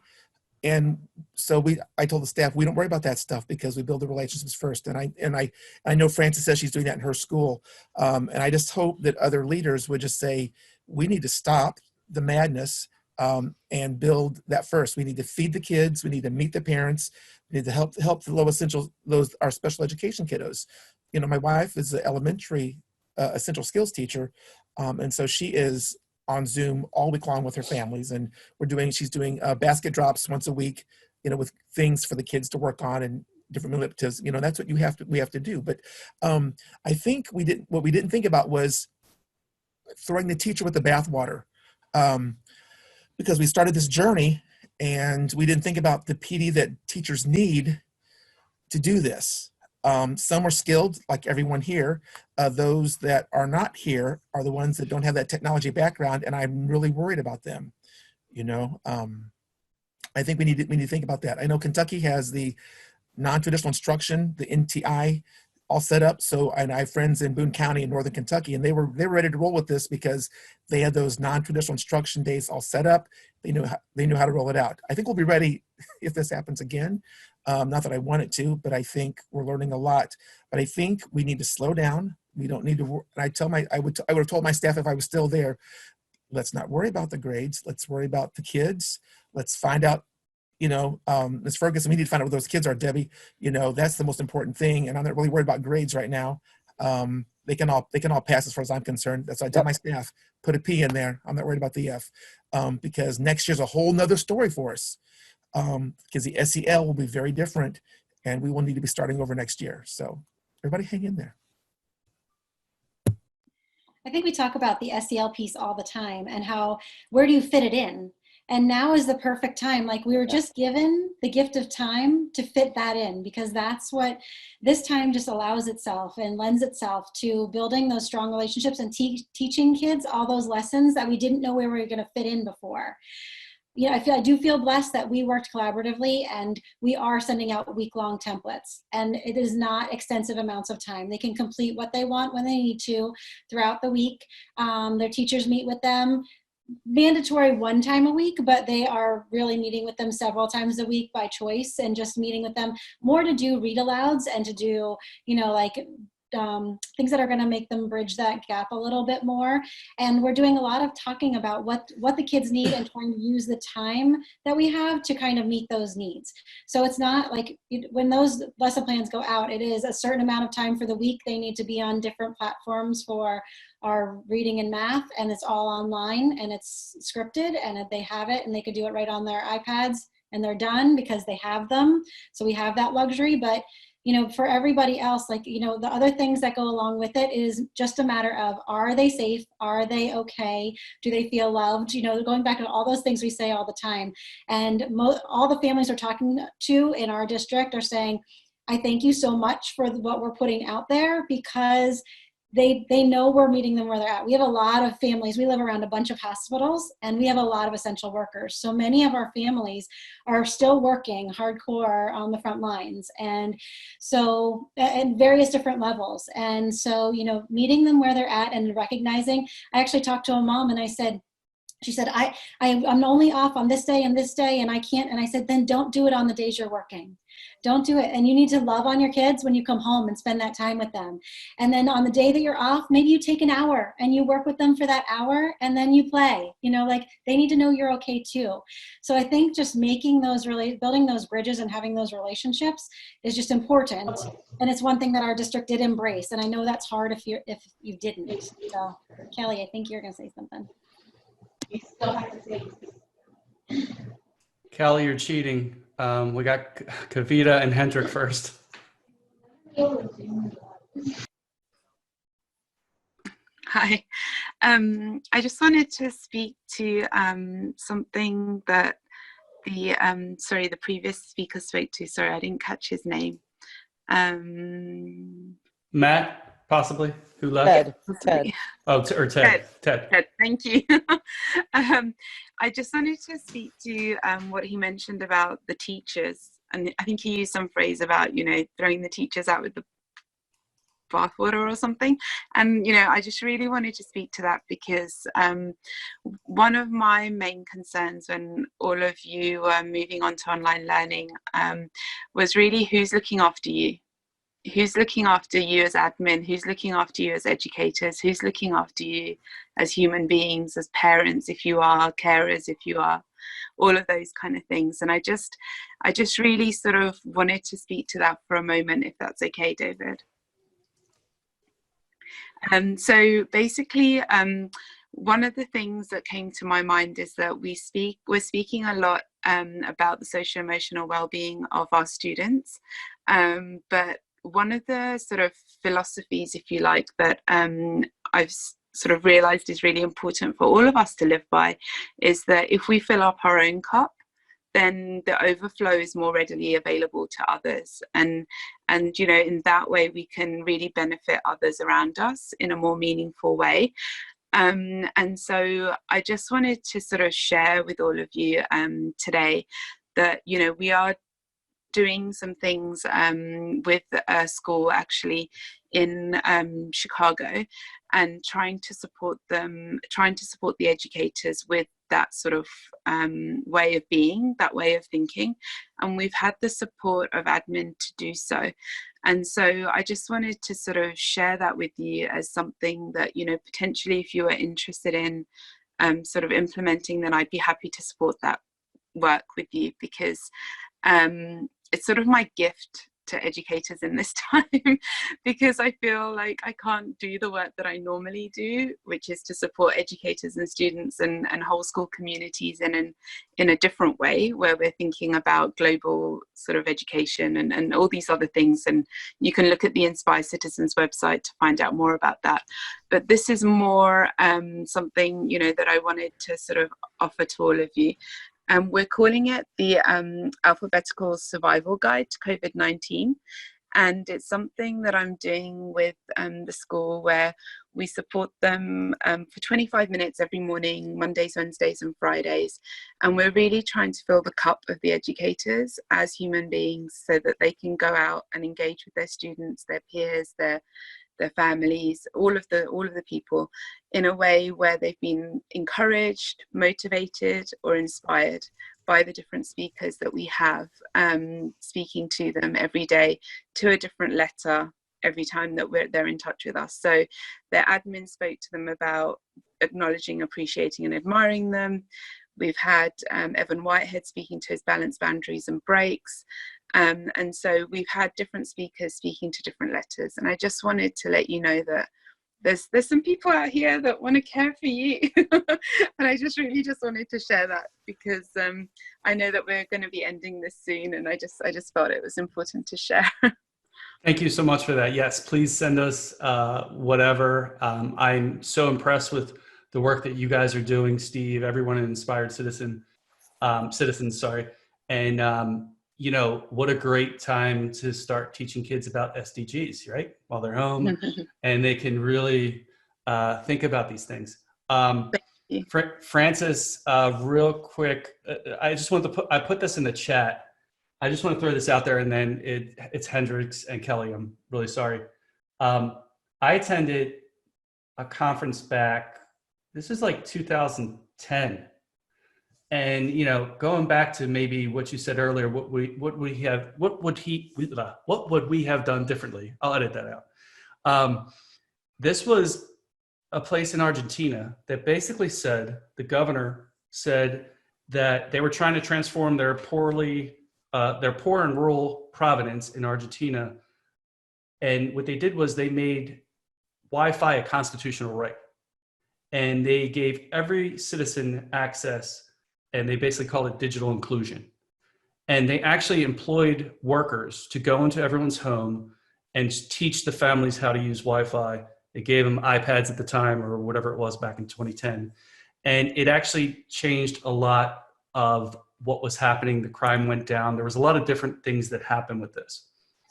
And so I told the staff, we don't worry about that stuff because we build the relationships first. And I know Frances says she's doing that in her school. And I just hope that other leaders would just say, we need to stop the madness and build that first. We need to feed the kids. We need to meet the parents. We need to help the low essential, our special education kiddos. My wife is an elementary essential skills teacher. And so she is on Zoom all week long with her families, and she's doing basket drops once a week, with things for the kids to work on and different manipulatives. That's what we have to do. But I think what we didn't think about was throwing the teacher with the bathwater, because we started this journey and we didn't think about the PD that teachers need to do this. Some are skilled, like everyone here. Those that are not here are the ones that don't have that technology background, and I'm really worried about them. I think we need to think about that. I know Kentucky has the non-traditional instruction, the NTI, all set up. So, and I have friends in Boone County in Northern Kentucky, and they were ready to roll with this because they had those non-traditional instruction days all set up. They knew how to roll it out. I think we'll be ready if this happens again. Not that I want it to, but I think we're learning a lot. But I think we need to slow down. We don't need to. And I would have told my staff if I was still there, let's not worry about the grades. Let's worry about the kids. Let's find out. Ms. Ferguson, we need to find out what those kids are, Debbie. That's the most important thing. And I'm not really worried about grades right now. They can all pass as far as I'm concerned. That's why I tell my staff, put a P in there. I'm not worried about the F, because next year's a whole nother story for us. Because the SEL will be very different, and we will need to be starting over next year. So everybody hang in there. I think we talk about the SEL piece all the time and where do you fit it in? And now is the perfect time. Like, we were just given the gift of time to fit that in, because that's what this time just allows itself and lends itself to building those strong relationships and teaching kids all those lessons that we didn't know where we were going to fit in before. You know, I do feel blessed that we worked collaboratively, and we are sending out week-long templates, and it is not extensive amounts of time. They can complete what they want when they need to throughout the week. Their teachers meet with them mandatory one time a week, but they are really meeting with them several times a week by choice, and just meeting with them more to do read alouds and to do, you know, like things that are going to make them bridge that gap a little bit more. And we're doing a lot of talking about what the kids need and trying to use the time that we have to kind of meet those needs. So it's not like when those lesson plans go out, it is a certain amount of time for the week. They need to be on different platforms for our reading and math, and it's all online and it's scripted, and they have it and they could do it right on their iPads and they're done because they have them. So we have that luxury. But you know, for everybody else, like, you know, the other things that go along with it is just a matter of, are they safe? Are they okay? Do they feel loved? You know, going back to all those things we say all the time. And all the families we're talking to in our district are saying, I thank you so much for what we're putting out there, because they know we're meeting them where they're at. We have a lot of families. We live around a bunch of hospitals, and we have a lot of essential workers. So many of our families are still working hardcore on the front lines, and so at various different levels. And so, you know, meeting them where they're at and recognizing. I actually talked to a mom, and I said, she said, I'm only off on this day and this day, and I can't. And I said, then don't do it on the days you're working. Don't do it. And you need to love on your kids when you come home and spend that time with them. And then on the day that you're off, maybe you take an hour and you work with them for that hour, and then you play. You know, like, they need to know you're okay too. So I think just making those building those bridges and having those relationships is just important. And it's one thing that our district did embrace. And I know that's hard if you didn't. So Kelly, I think you're going to say something. You still have to say. Callie, you're cheating. We got Kavita and Hendrik first. Hi. I just wanted to speak to something that the previous speaker spoke to. Sorry, I didn't catch his name. Matt, possibly, who left? Ted. Oh, or Ted. Ted, thank you. I just wanted to speak to what he mentioned about the teachers. And I think he used some phrase about, you know, throwing the teachers out with the bathwater or something. And, you know, I just really wanted to speak to that, because one of my main concerns when all of you were moving on to online learning was really, who's looking after you? Who's looking after you as admin? Who's looking after you as educators? Who's looking after you as human beings, as parents, if you are carers, if you are, all of those kind of things. And I just really sort of wanted to speak to that for a moment, if that's okay, David. So basically, one of the things that came to my mind is that we're speaking a lot about the social emotional well-being of our students, but one of the sort of philosophies, if you like, that I've sort of realized is really important for all of us to live by is that if we fill up our own cup, then the overflow is more readily available to others. And you know, in that way, we can really benefit others around us in a more meaningful way. And so I just wanted to sort of share with all of you today that, you know, we are doing some things with a school actually in Chicago, and trying to support the educators with that sort of way of being, that way of thinking. And we've had the support of admin to do so. And so I just wanted to sort of share that with you as something that, you know, potentially if you are interested in sort of implementing, then I'd be happy to support that work with you, because it's sort of my gift to educators in this time, because I feel like I can't do the work that I normally do, which is to support educators and students and whole school communities in a different way, where we're thinking about global sort of education and all these other things. And you can look at the Inspire Citizens website to find out more about that. But this is more something, you know, that I wanted to sort of offer to all of you. We're calling it the Alphabetical Survival Guide to COVID-19. And it's something that I'm doing with the school, where we support them for 25 minutes every morning, Mondays, Wednesdays, and Fridays. And we're really trying to fill the cup of the educators as human beings, so that they can go out and engage with their students, their peers, their families, all of the people, in a way where they've been encouraged, motivated, or inspired by the different speakers that we have, speaking to them every day to a different letter every time that they're in touch with us. So their admin spoke to them about acknowledging, appreciating, and admiring them. We've had Evan Whitehead speaking to his balance, boundaries, and breaks. And so we've had different speakers speaking to different letters. And I just wanted to let you know that there's some people out here that want to care for you. And I just wanted to share that, because I know that we're going to be ending this soon, and I just felt it was important to share. Thank you so much for that. Yes, please send us whatever. I'm so impressed with the work that you guys are doing, Steve, everyone at Inspired Citizens, and you know, what a great time to start teaching kids about SDGs, right? While they're home and they can really think about these things. Francis, real quick, I just want to I put this in the chat. I just want to throw this out there, and then it's Hendricks and Kelly. I'm really sorry. I attended a conference back, this is like 2010. And, you know, going back to maybe what you said earlier, what would we have done differently? I'll edit that out. This was a place in Argentina that basically said, the governor said that they were trying to transform their poor and rural province in Argentina. And what they did was they made Wi-Fi a constitutional right. And they gave every citizen access, and they basically called it digital inclusion. And they actually employed workers to go into everyone's home and teach the families how to use Wi-Fi. They gave them iPads at the time, or whatever it was back in 2010. And it actually changed a lot of what was happening. The crime went down. There was a lot of different things that happened with this.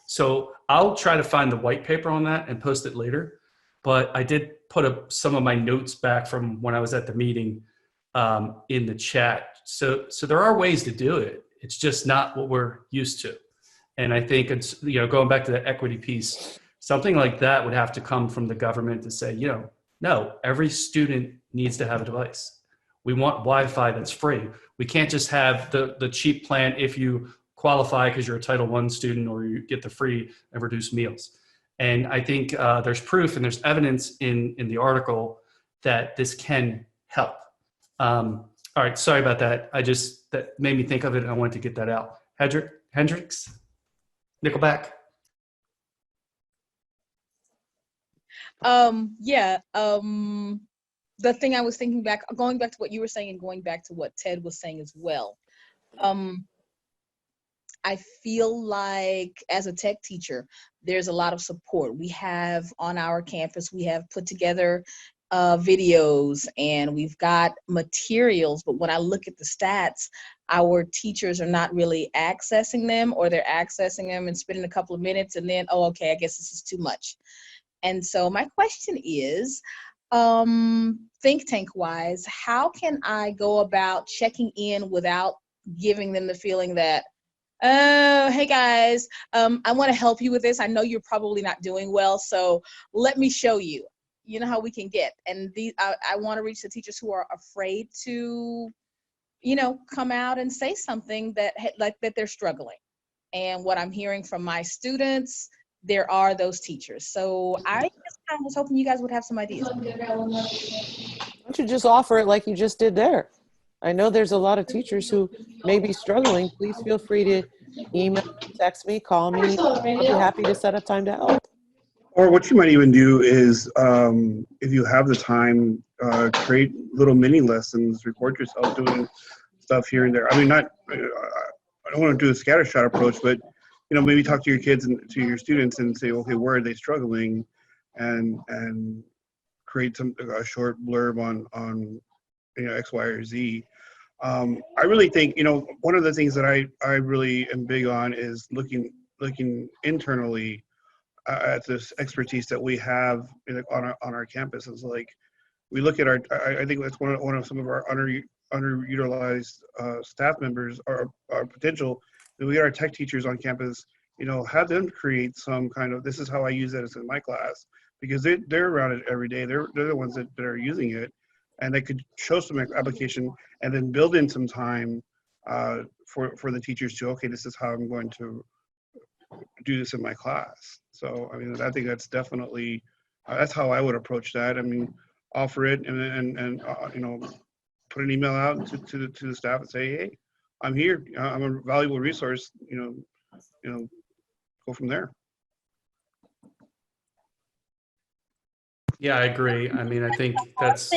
So I'll try to find the white paper on that and post it later. But I did put some of my notes back from when I was at the meeting in the chat. So there are ways to do it. It's just not what we're used to. And I think it's, you know, going back to the equity piece, something like that would have to come from the government to say, you know, no, every student needs to have a device. We want Wi-Fi that's free. We can't just have the cheap plan if you qualify because you're a Title I student, or you get the free and reduced meals. And I think there's proof and there's evidence in the article that this can help. All right, sorry about that. That made me think of it, and I wanted to get that out. Hendricks, Nickelback. The thing I was thinking going back to what you were saying and going back to what Ted was saying as well. I feel like as a tech teacher, there's a lot of support. We have on our campus, we have put together videos and we've got materials, but when I look at the stats, our teachers are not really accessing them, or they're accessing them and spending a couple of minutes and then, oh, okay, I guess this is too much. And so my question is, think tank wise, how can I go about checking in without giving them the feeling that, oh, hey guys, I want to help you with this. I know you're probably not doing well, so let me show you. You know how we can get. And I want to reach the teachers who are afraid to, you know, come out and say something that they're struggling. And what I'm hearing from my students, there are those teachers. So I just kind of was hoping you guys would have some ideas. Why don't you just offer it like you just did there? I know there's a lot of teachers who may be struggling. Please feel free to email, text me, call me. I'll be happy to set up time to help. Or what you might even do is, if you have the time, create little mini lessons, record yourself doing stuff here and there. I mean, I don't want to do a scattershot approach, but maybe talk to your kids and to your students and say, okay, where are they struggling, and create a short blurb on X, Y, or Z. I really think one of the things that I really am big on is looking internally at this expertise that we have on our campuses. Like, we look at I think that's one of some of our underutilized staff members, our potential. We get our tech teachers on campus, have them create some kind of, this is how I use it in my class, because they're around it every day. They're the ones that are using it, and they could show some application and then build in some time for the teachers to, okay, this is how I'm going to do this in my class. So, I mean, I think that's definitely, that's how I would approach that. I mean, offer it and put an email out to the staff and say, hey, I'm here. I'm a valuable resource. Go from there. Yeah, I agree. I mean, I think that's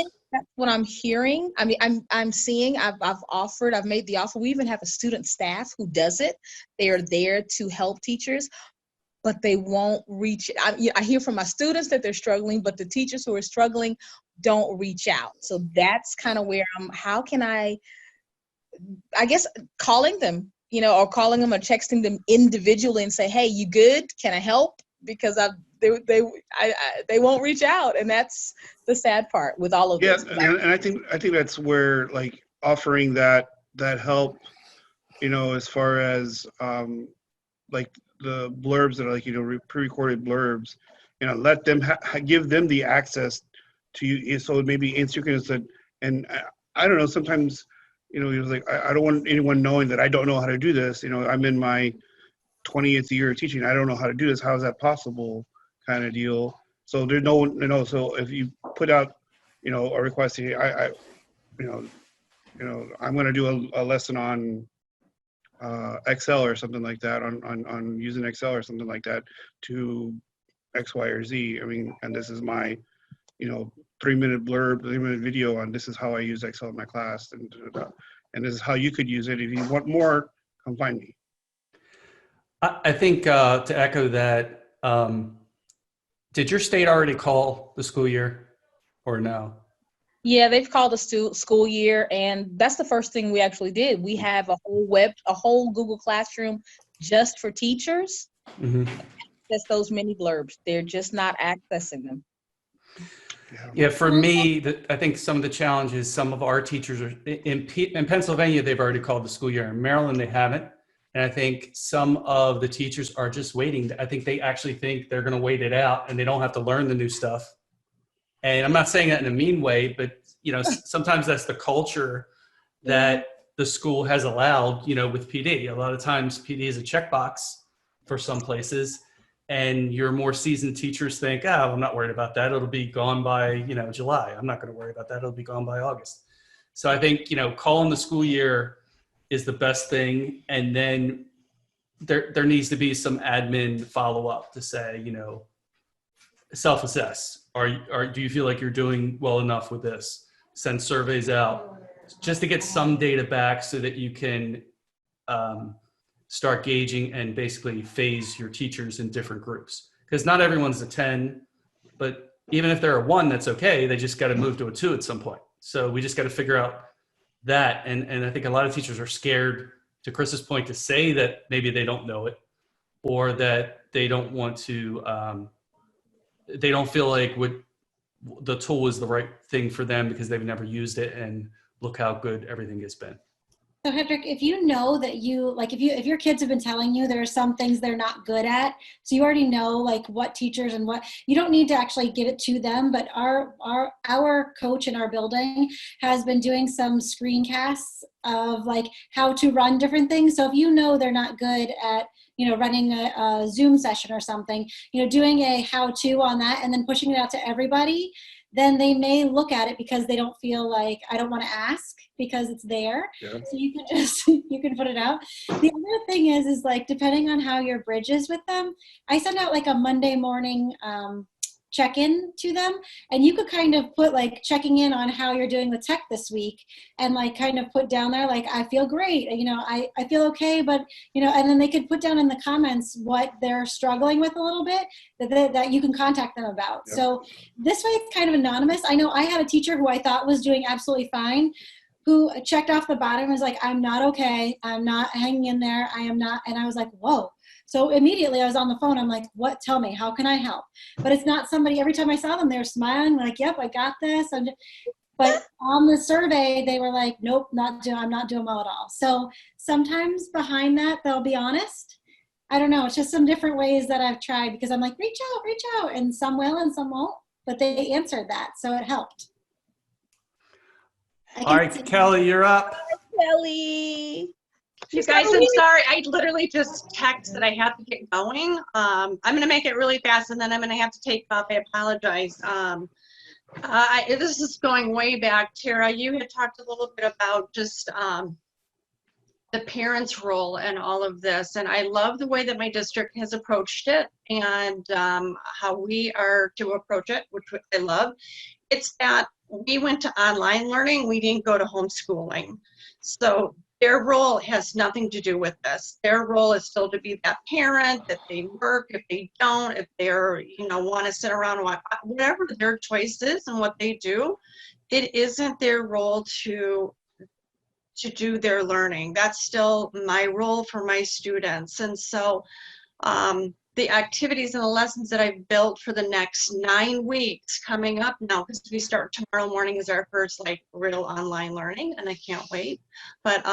what I'm hearing. I mean, I'm seeing. I've offered. I've made the offer. We even have a student staff who does it. They are there to help teachers, but they won't reach. I hear from my students that they're struggling, but the teachers who are struggling don't reach out. So that's kind of where how can I guess calling them, or calling them or texting them individually and say, hey, you good? Can I help? Because they won't reach out, and that's the sad part with all of this. Yeah, and I think that's where, like, offering that help, as far as like the blurbs that are, like, pre-recorded blurbs, let them give them the access to you, so maybe asynchronous. And I don't know, sometimes you're like, I don't want anyone knowing that I don't know how to do this. I'm in my 20th year of teaching. I don't know how to do this. How is that possible? Kind of deal. So there's no one, so if you put out, a request, I'm going to do a lesson on Excel or something like that, on using Excel or something like that to X, Y, or Z. I mean, and this is my, 3-minute blurb, 3-minute video on this is how I use Excel in my class, and this is how you could use it. If you want more, come find me. I think to echo that, did your state already call the school year or no? Yeah, they've called the school year, and that's the first thing we actually did. We have a whole Google Classroom just for teachers. Mm-hmm. That's those mini blurbs. They're just not accessing them. Yeah, for me, I think some of the challenges, some of our teachers are in Pennsylvania, they've already called the school year. In Maryland, they haven't. And I think some of the teachers are just waiting. I think they actually think they're going to wait it out and they don't have to learn the new stuff. And I'm not saying that in a mean way, but sometimes that's the culture that the school has allowed, with PD. A lot of times PD is a checkbox for some places, and your more seasoned teachers think, I'm not worried about that. It'll be gone by, July. I'm not going to worry about that. It'll be gone by August. So I think, calling the school year is the best thing. And then there needs to be some admin follow-up to say, self-assess. Do you feel like you're doing well enough with this? Send surveys out just to get some data back so that you can start gauging and basically phase your teachers in different groups. Because not everyone's a 10, but even if they're a 1, that's okay. They just got to move to a 2 at some point. So we just got to figure out that. And I think a lot of teachers are scared, to Chris's point, to say that maybe they don't know it, or that they don't want to, they don't feel like the tool is the right thing for them because they've never used it, and look how good everything has been. So Hedrick, if you know that if your kids have been telling you there are some things they're not good at, so you already know like what teachers and what, you don't need to actually give it to them, but our coach in our building has been doing some screencasts of like how to run different things. So if you know they're not good at, running a Zoom session or something, doing a how-to on that and then pushing it out to everybody, then they may look at it because they don't feel like, I don't want to ask because it's there. Yeah. So you can just, you can put it out. The other thing is like, depending on how your bridge is with them, I send out like a Monday morning check-in to them, and you could kind of put like checking in on how you're doing with tech this week, and like kind of put down there like, I feel great, you know, I feel okay, but you know, and then they could put down in the comments what they're struggling with a little bit that you can contact them about. Yep. So this way it's kind of anonymous. I know I had a teacher who I thought was doing absolutely fine, who checked off the bottom and was like, I'm not okay, I'm not hanging in there, I am not, and I was like, whoa. So immediately I was on the phone. I'm like, what? Tell me, how can I help? But it's not somebody, every time I saw them, they were smiling like, yep, I got this. But on the survey, they were like, nope, I'm not doing well at all. So sometimes behind that, they'll be honest. I don't know. It's just some different ways that I've tried, because I'm like, reach out. And some will and some won't. But they answered that. So it helped. All right, Kelly, you're up. Kelly. You guys, I'm sorry. I literally just texted that I have to get going. I'm going to make it really fast, and then I'm going to have to take off. I apologize. This is going way back. Tara, you had talked a little bit about just the parents' role in all of this, and I love the way that my district has approached it and how we are to approach it, which I love. It's that we went to online learning. We didn't go to homeschooling. So their role has nothing to do with this. Their role is still to be that parent, that they work, if they don't, if they're, you know, want to sit around and watch, whatever their choice is and what they do, it isn't their role to do their learning. That's still my role for my students. And so the activities and the lessons that I've built for the next 9 weeks coming up now, because we start tomorrow morning is our first like real online learning, and I can't wait. But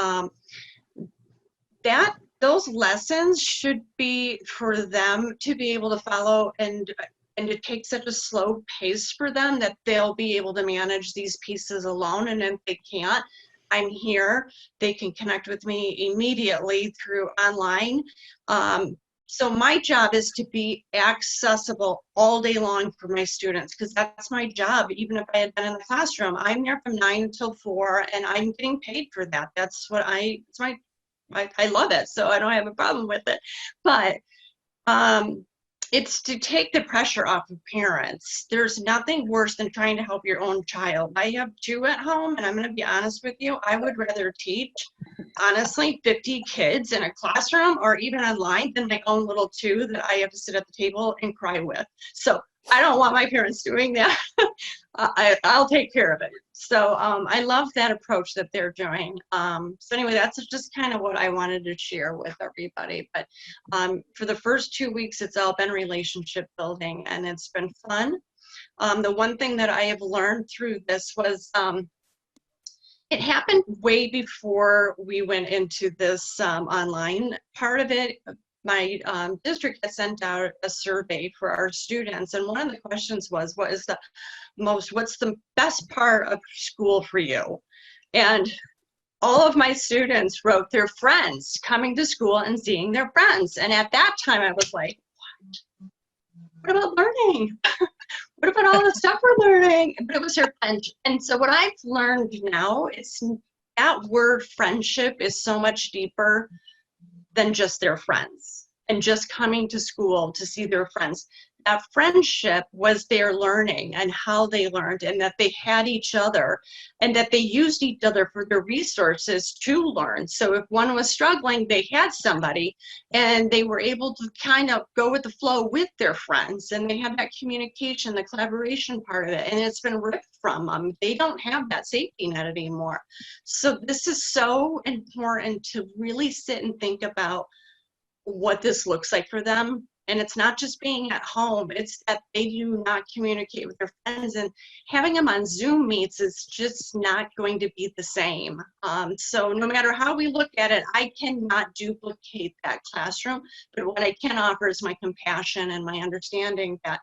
those lessons should be for them to be able to follow, and it takes such a slow pace for them that they'll be able to manage these pieces alone. And if they can't, I'm here. They can connect with me immediately through online. So my job is to be accessible all day long for my students, because that's my job. Even if I had been in the classroom, I'm there from 9 until 4, and I'm getting paid for that. That's what I love it, so I don't have a problem with it. But it's to take the pressure off of parents. There's nothing worse than trying to help your own child. I have 2 at home, and I'm going to be honest with you, I would rather teach, honestly, 50 kids in a classroom or even online than my own little 2 that I have to sit at the table and cry with. So I don't want my parents doing that. I'll take care of it. So I love that approach that they're doing. So anyway, that's just kind of what I wanted to share with everybody. But for the first 2 weeks, it's all been relationship building, and it's been fun. The one thing that I have learned through this was it happened way before we went into this online part of it. My district has sent out a survey for our students, and one of the questions was, what's the best part of school for you? And all of my students wrote their friends, coming to school and seeing their friends. And at that time I was like, what about learning? What about all the stuff we're learning? But it was their friends. And so what I've learned now is that word friendship is so much deeper than just their friends and just coming to school to see their friends. That friendship was their learning and how they learned, and that they had each other and that they used each other for their resources to learn. So if one was struggling, they had somebody, and they were able to kind of go with the flow with their friends, and they had that communication, the collaboration part of it, and it's been ripped from them. They don't have that safety net anymore. So this is so important to really sit and think about what this looks like for them. And it's not just being at home, it's that they do not communicate with their friends, and having them on Zoom meets is just not going to be the same. So no matter how we look at it, I cannot duplicate that classroom, but what I can offer is my compassion and my understanding that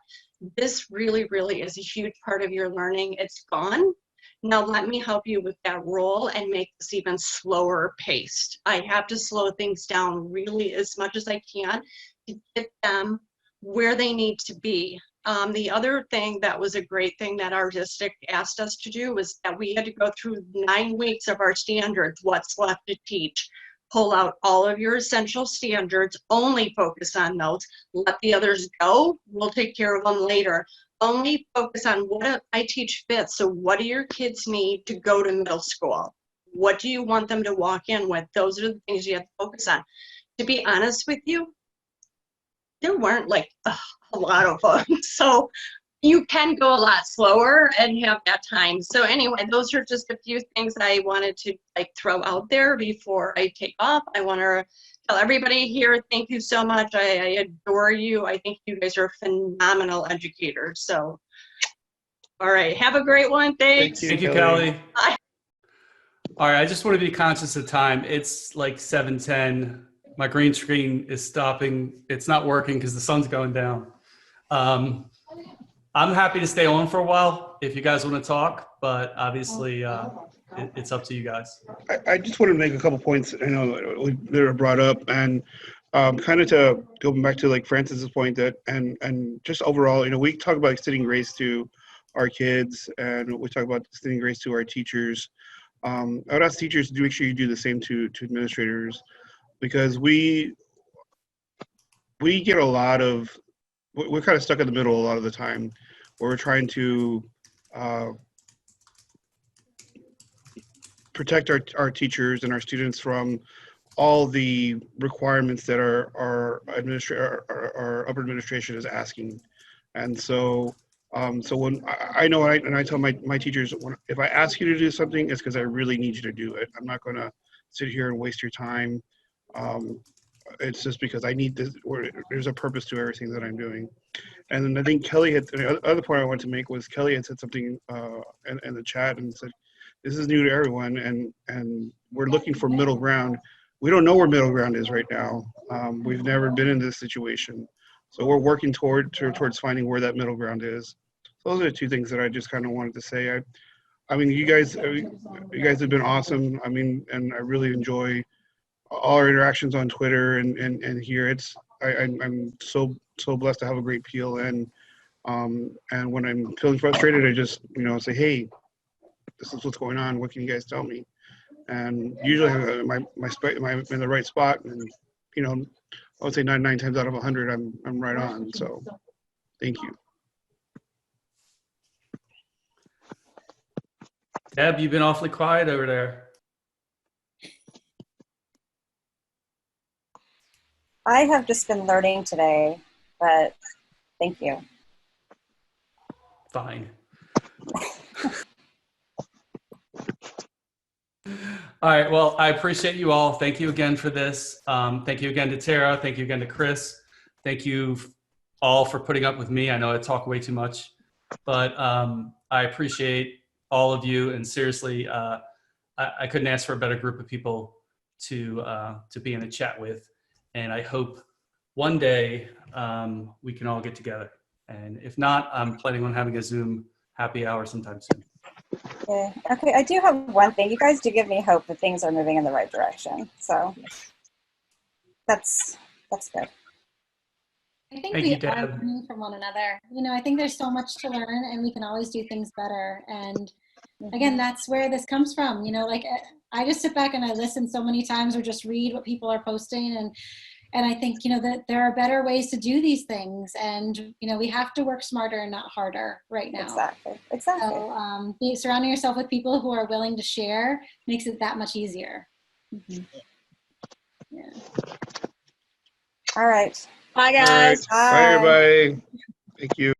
this really, really is a huge part of your learning. It's gone. Now let me help you with that role and make this even slower paced. I have to slow things down really as much as I can to get them where they need to be. The other thing that was a great thing that our district asked us to do was that we had to go through 9 weeks of our standards, what's left to teach. Pull out all of your essential standards, only focus on those, let the others go, we'll take care of them later. Only focus on what I teach fifth, so what do your kids need to go to middle school? What do you want them to walk in with? Those are the things you have to focus on. To be honest with you, there weren't like a lot of them, so you can go a lot slower and have that time. So anyway, those are just a few things I wanted to like throw out there before I take off. I want to tell everybody here, thank you so much. I adore you. I think you guys are phenomenal educators. So, all right, have a great one. Thanks. Thank you, Kelly. Kelly. All right, I just want to be conscious of time. It's like 7:10. My green screen is stopping. It's not working because the sun's going down. I'm happy to stay on for a while if you guys want to talk, but obviously it's up to you guys. I just wanted to make a couple points, I know that were brought up, and kind of to go back to like Francis's point that, and just overall, you know, we talk about extending grace to our kids, and we talk about extending grace to our teachers. I would ask teachers to make sure you do the same to administrators, because we get a lot of, we're kind of stuck in the middle a lot of the time, where we're trying to protect our teachers and our students from all the requirements that our upper administration is asking. And so so when I know, and I tell my teachers, if I ask you to do something, it's because I really need you to do it. I'm not going to sit here and waste your time. It's just because I need this, or there's a purpose to everything that I'm doing. And then I think Kelly had, the other point I wanted to make was Kelly had said something in the chat and said, this is new to everyone, and we're looking for middle ground. We don't know where middle ground is right now. We've never been in this situation. So we're working towards finding where that middle ground is. So those are the two things that I just kind of wanted to say. I mean, you guys have been awesome. I mean, and I really enjoy all our interactions on Twitter and here. I'm so blessed to have a great PLN. And when I'm feeling frustrated, I just, you know, say, hey, this is what's going on. What can you guys tell me? And usually I'm in the right spot, and you know, I would say 99 times out of 100, I'm right on. So thank you. Deb, you've been awfully quiet over there. I have just been learning today, but thank you. Fine. All right. Well, I appreciate you all. Thank you again for this. Thank you again to Tara. Thank you again to Chris. Thank you all for putting up with me. I know I talk way too much, but I appreciate all of you. And seriously, I couldn't ask for a better group of people to be in a chat with. And I hope one day we can all get together. And if not, I'm planning on having a Zoom happy hour sometime soon. Yeah. Okay, I do have one thing. You guys do give me hope that things are moving in the right direction. So that's good. I think Thank we you, are Deb. learning from one another. You know, I think there's so much to learn, and we can always do things better. And again, that's where this comes from. You know, like I just sit back and I listen so many times, or just read what people are posting, and I think, you know, that there are better ways to do these things, and you know, we have to work smarter and not harder right now. Exactly. So surrounding yourself with people who are willing to share makes it that much easier. Mm-hmm. Yeah. All right. Bye, guys. All right. Bye, everybody. Thank you.